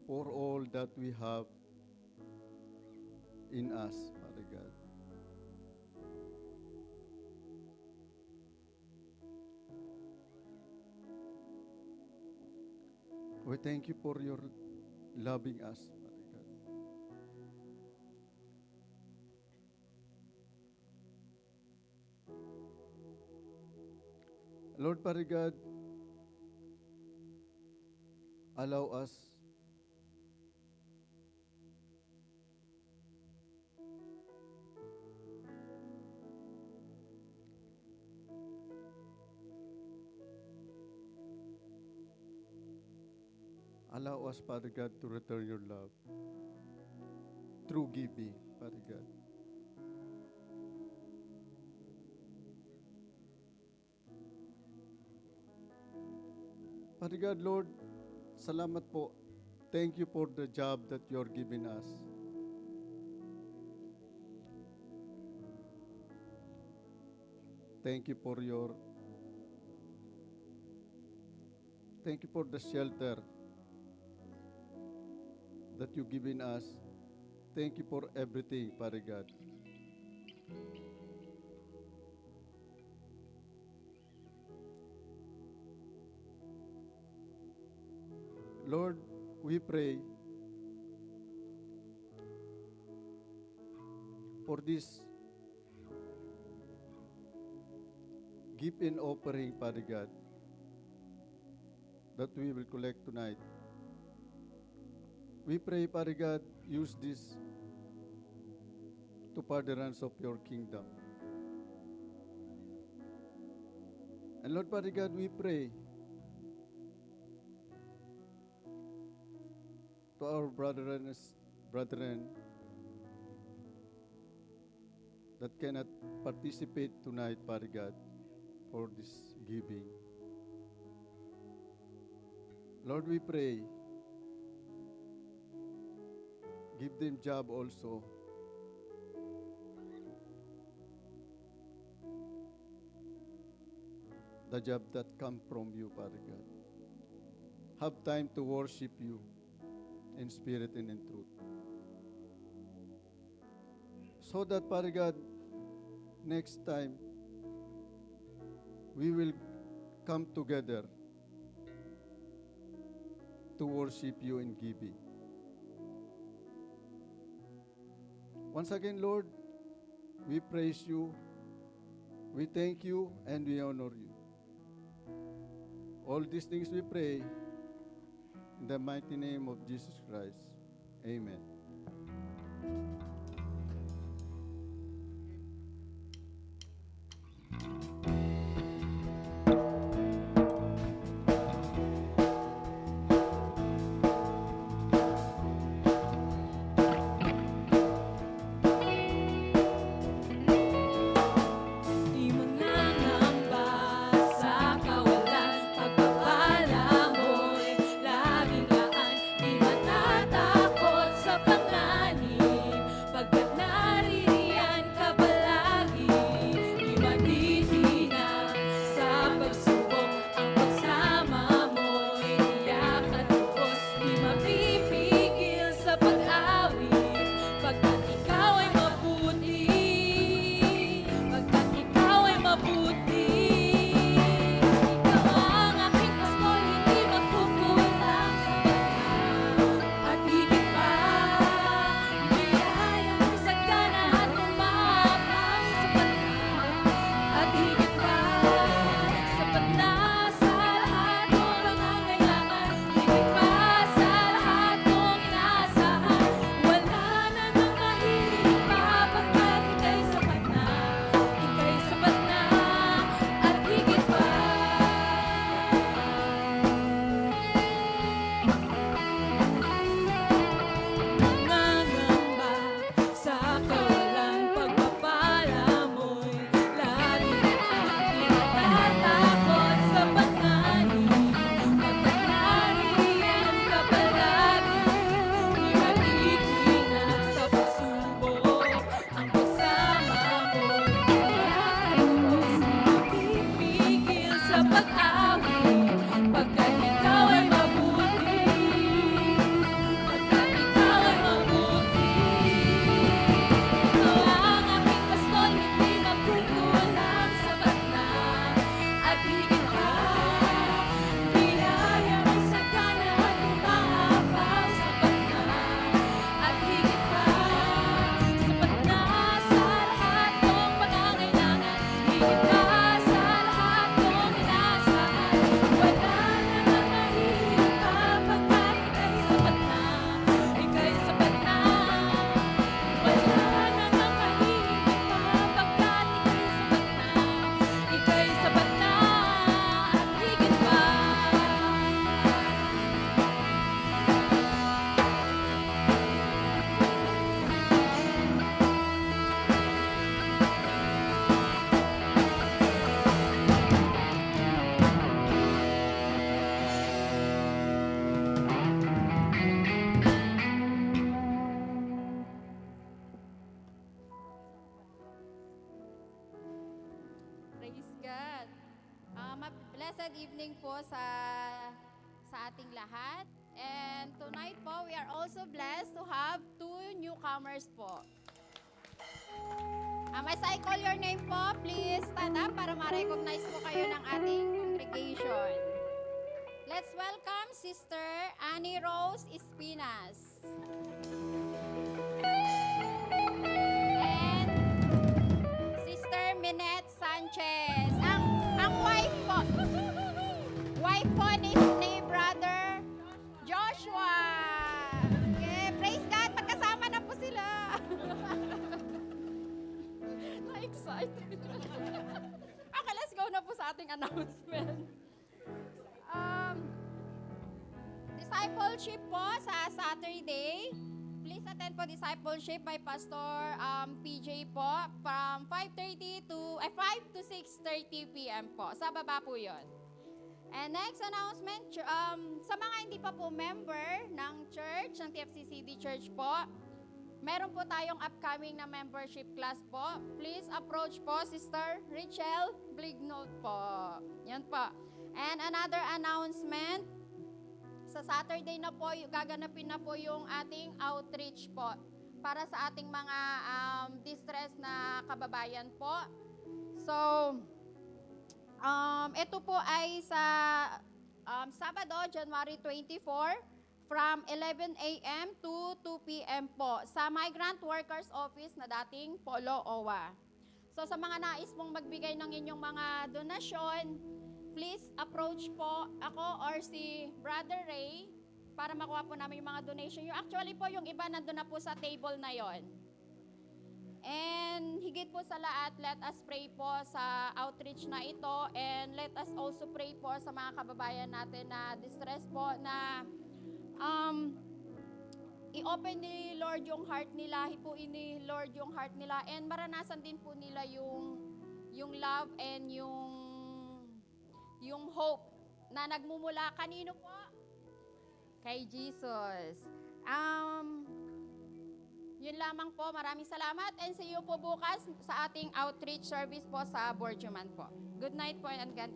for all that we have in us, Father God. We thank you for your loving us, Father God. Lord, Father God, allow us Father God, to return your love through giving, Father God. Father God, Lord, salamat po. Thank you for the job that you're giving us. Thank you for your Thank you for the shelter that you've given us. Thank you for everything, Father God. Lord, we pray for this gift and offering, Father God, that we will collect tonight. We pray, Father God, use this to furtherance of your kingdom. And Lord, Father God, we pray to our brethren that cannot participate tonight, Father God, for this giving. Lord, we pray, give them job also. The job that come from you, Father God. Have time to worship you in spirit and in truth. So that, Father God, next time we will come together to worship you in giving. Once again, Lord, we praise you, we thank you, and we honor you. All these things we pray in the mighty name of Jesus Christ. Amen. Di mangangamba sa kawalan, pagpapala mo'y laging laan. Di matatakot sa panganib, pagkat naririyan ka palagi. Di matitinag sa pagsubok, ang pagsama mo'y tiyak at lubos. Di mapipigil sa pag-awit, pagkat ikaw ay mabuti. Pagkat ikaw ay mabuti. Ikaw ang aking pastol, hindi magkukulang sa pagkain. At higit pa, biyaya mo'y sagana at umabang sa pagkain. At higit pa, sapat na sa lahat ng pangangailangan. Higit pa sa lahat ng inaasahan. Wala na nang mahirap pa, pagkat ika'y sapat na. Ika'y sapat na at higit pa. Nangangamba sa kawalan, pagpapala mo'y laging laan. Di matatakot sa panganib, pagkat naririyan ka palagi. Di matitinag sa pagsubok, ang pagsama mo'y tiyak at lubos. Di mapipigil sa pag-awit, pagkat ikaw ay mabuti. Pagkat ikaw ay mabuti. Ikaw ang aking pastol, hindi magkukulang, sapat na at higit pa. Biyaya mo'y sagana at umaabang, sapat na at higit pa. Sapat na sa lahat ng pangangailangan, higit pa sa lahat ng inaasahan. Wala na nang mahirap pa, pagkat ika'y sapat na. Ika'y sapat na. Wala na nang mahirap pa, pagkat ika'y sapat na. Ika'y sapat na at higit pa. Praise God. Blessed evening po sa sa ating lahat. And tonight po, we are also blessed to have 2 newcomers po. As I call your name po, please stand up para ma-recognize po kayo ng ating congregation. Let's welcome Sister Annie Rose Espinas. And Sister Minette Sanchez. Ang wife po. Wife po ni Brother Joshua. Okay, praise God. Magkasama na po sila. Na-excited. Okay, let's go na po sa ating announcement. Discipleship po sa Saturday. Please attend po discipleship by Pastor PJ po from 5 to 6:30 p.m. po. Sa baba po yun. And next announcement, sa mga hindi pa po member ng church, ng TFCCD Church po, meron po tayong upcoming na membership class po. Please approach po Sister Richelle Blignot po. Yan po. And another announcement, sa Saturday na po, gaganapin na po yung ating outreach po para sa ating mga distressed na kababayan po. So, ito po ay sa Sabado, January 24, from 11 a.m. to 2 p.m. po sa Migrant Workers Office na dating Polo OWA. So sa mga nais mong magbigay ng inyong mga donasyon, please approach po ako or si Brother Ray para makuha po namin yung mga donation. Actually po, yung iba nandun na po sa table na yon. And higit po sa lahat, let us pray po sa outreach na ito and let us also pray po sa mga kababayan natin na distress po na i-open ni Lord yung heart nila, hipuin ni Lord yung heart nila and maranasan din po nila yung love and yung hope na nagmumula kanino po? Kay Jesus. Yun lamang po. Maraming salamat and see you po bukas sa ating outreach service po sa Borjuman po. Good night po and God.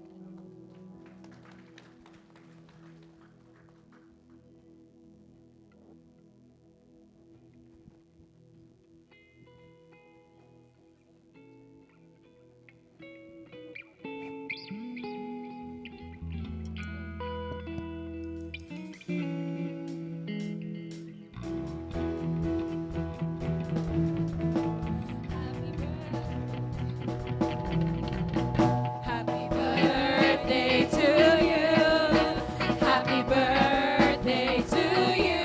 Happy birthday to you. Happy birthday to you.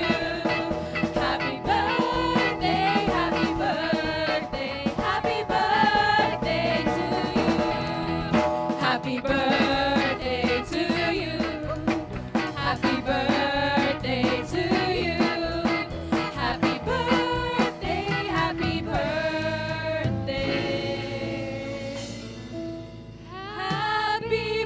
Happy birthday, happy birthday, happy birthday to you. Happy birthday to you. Happy birthday to you. Happy birthday, happy birthday. Happy birthday to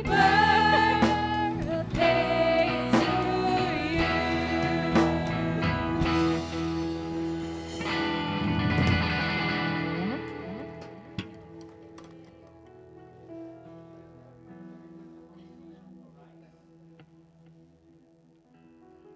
you.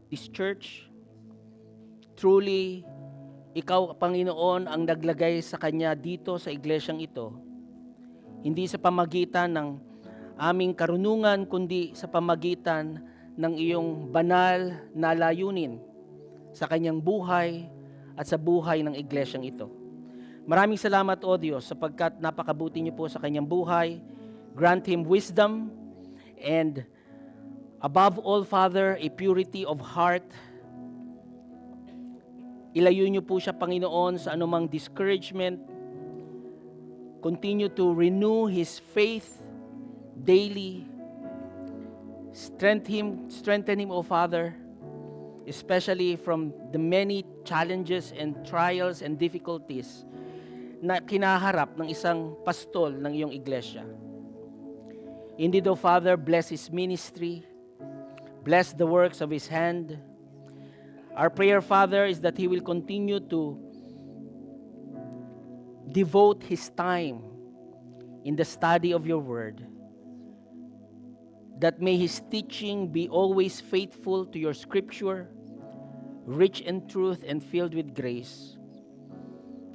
This church, truly, ikaw, Panginoon, ang naglagay sa kanya dito sa iglesyang ito, hindi sa pamagitan ng aming karunungan, kundi sa pamagitan ng iyong banal na layunin sa kanyang buhay at sa buhay ng iglesyang ito. Maraming salamat, O Diyos, sapagkat napakabuti niyo po sa kanyang buhay. Grant him wisdom and above all, Father, a purity of heart. Ilayo niyo po siya, Panginoon, sa anumang discouragement. Continue to renew his faith daily. Strengthen him, O Father, especially from the many challenges and trials and difficulties na kinaharap ng isang pastol ng iyong iglesia. Indeed, O Father, bless his ministry. Bless the works of his hand. Our prayer, Father, is that he will continue to devote his time in the study of your word. That may his teaching be always faithful to your scripture, rich in truth and filled with grace.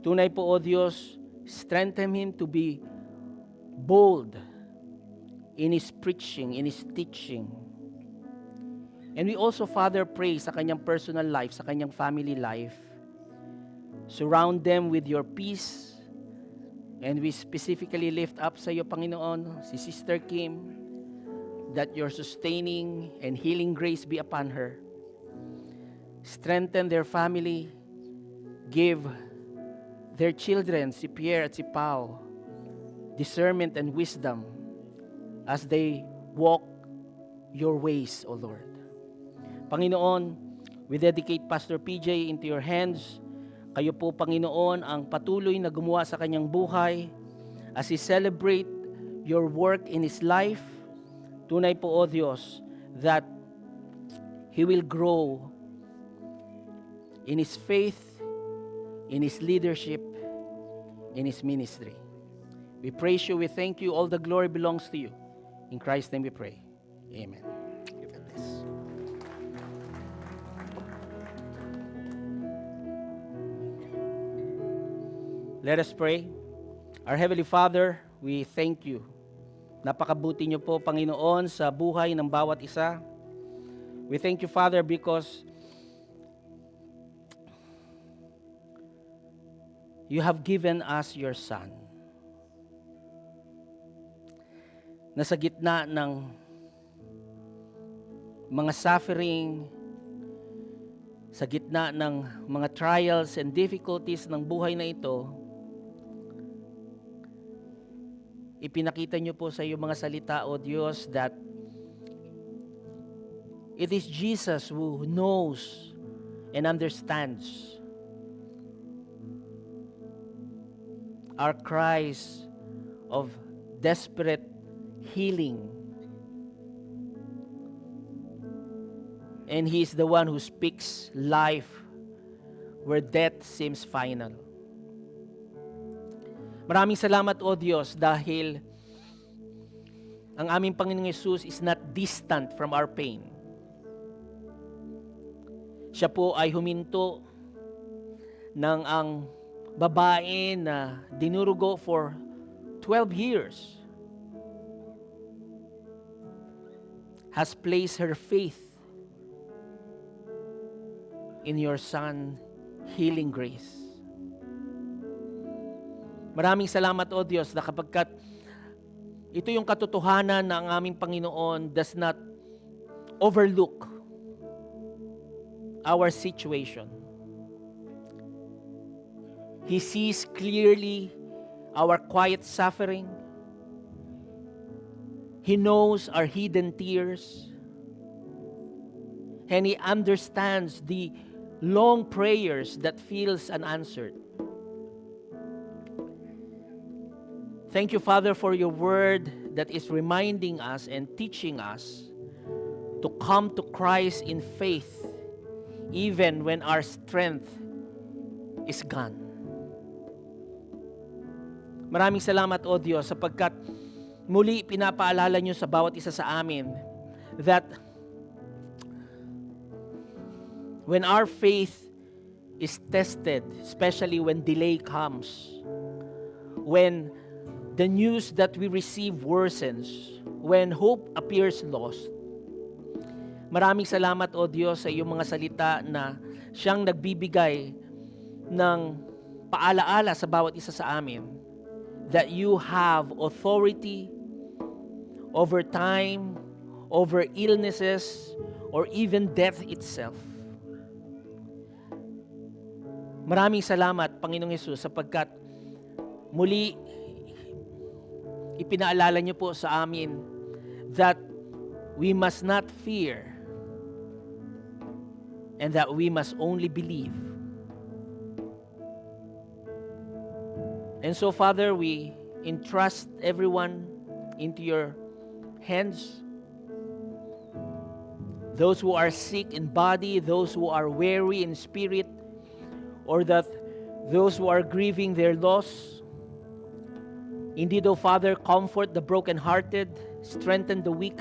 Tunay po, O Diyos, strengthen him to be bold in his preaching, in his teaching. And we also, Father, pray sa kanyang personal life, sa kanyang family life. Surround them with your peace. And we specifically lift up sa iyo, Panginoon, si Sister Kim, that your sustaining and healing grace be upon her. Strengthen their family. Give their children, si Pierre at si Pao, discernment and wisdom as they walk your ways, O Lord. Panginoon, we dedicate Pastor PJ into your hands. Kayo po, Panginoon, ang patuloy na gumawa sa kanyang buhay as he celebrate your work in his life. Tunay po, O Diyos, that he will grow in his faith, in his leadership, in his ministry. We praise you, we thank you, all the glory belongs to you. In Christ's name we pray. Amen. Give it this. Let us pray. Our Heavenly Father, we thank you. Napakabuti niyo po, Panginoon, sa buhay ng bawat isa. We thank you, Father, because you have given us your Son. Na sa gitna ng mga suffering, sa gitna ng mga trials and difficulties ng buhay na ito, ipinakita niyo po sa iyo mga salita, O Diyos, that it is Jesus who knows and understands our cries of desperate healing. And He is the one who speaks life where death seems final. Maraming salamat, O Diyos, dahil ang aming Panginoong Yesus is not distant from our pain. Siya po ay huminto ng ang babae na dinurugo for 12 years has placed her faith in your Son healing grace. Maraming salamat, O Diyos, na kapagkat ito yung katotohanan na ang aming Panginoon does not overlook our situation. He sees clearly our quiet suffering. He knows our hidden tears. And He understands the long prayers that feels unanswered. Thank you, Father, for your word that is reminding us and teaching us to come to Christ in faith even when our strength is gone. Maraming salamat, O Diyos, sapagkat muli pinapaalala niyo sa bawat isa sa amin that when our faith is tested, especially when delay comes, when the news that we receive worsens when hope appears lost. Maraming salamat, O Diyos, sa iyong mga salita na siyang nagbibigay ng paalaala sa bawat isa sa amin that you have authority over time, over illnesses, or even death itself. Maraming salamat, Panginoong Hesus, sapagkat muli ipinaalala niyo po sa amin that we must not fear and that we must only believe. And so, Father, we entrust everyone into your hands. Those who are sick in body, those who are weary in spirit, or that those who are grieving their loss. Indeed, O Father, comfort the brokenhearted, strengthen the weak,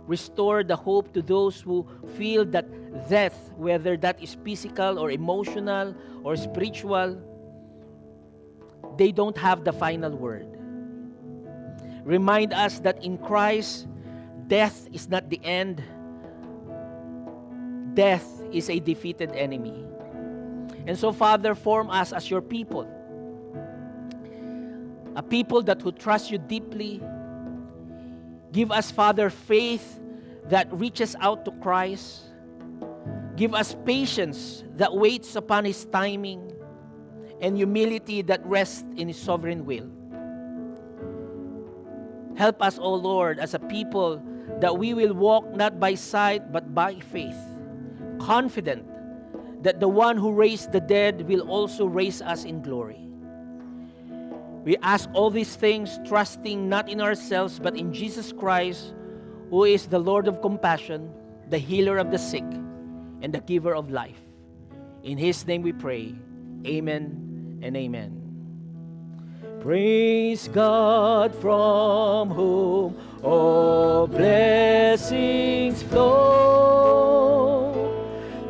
restore the hope to those who feel that death, whether that is physical or emotional or spiritual, they don't have the final word. Remind us that in Christ, death is not the end. Death is a defeated enemy. And so, Father, form us as your people. A people that who trust you deeply. Give us, Father, faith that reaches out to Christ. Give us patience that waits upon His timing, and humility that rests in His sovereign will. Help us, O Lord, as a people, that we will walk not by sight but by faith, confident that the one who raised the dead will also raise us in glory. We ask all these things, trusting not in ourselves but in Jesus Christ, who is the Lord of compassion, the healer of the sick, and the giver of life. In His name we pray. Amen and amen. Praise God from whom all blessings flow.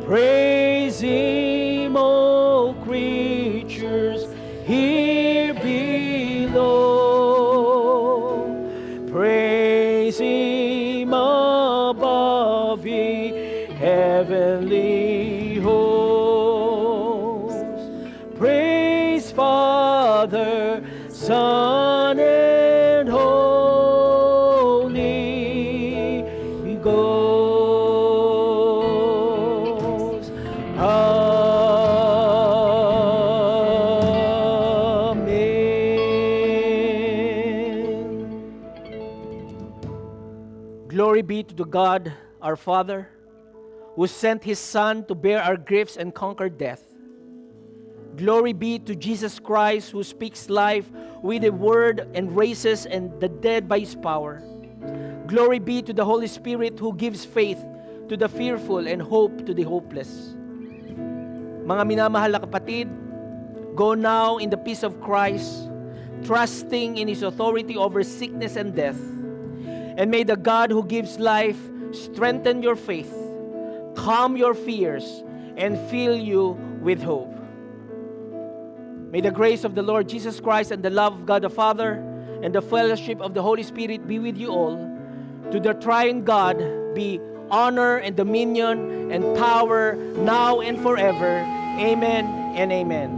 Praise Him, all creatures here below. Praise Him above, ye heavenly hosts. Praise Father, Son, and Holy Ghost. Amen. Glory be to the God, our Father, who sent His Son to bear our griefs and conquer death. Glory be to Jesus Christ, who speaks life with the word and raises and the dead by His power. Glory be to the Holy Spirit, who gives faith to the fearful and hope to the hopeless. Mga minamahal na kapatid, go now in the peace of Christ, trusting in His authority over sickness and death. And may the God who gives life strengthen your faith, calm your fears, and fill you with hope. May the grace of the Lord Jesus Christ and the love of God the Father and the fellowship of the Holy Spirit be with you all. To the triune God be honor and dominion and power now and forever. Amen and amen.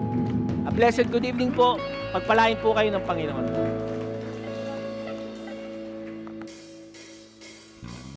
A blessed good evening po. Pagpalain po kayo ng Panginoon.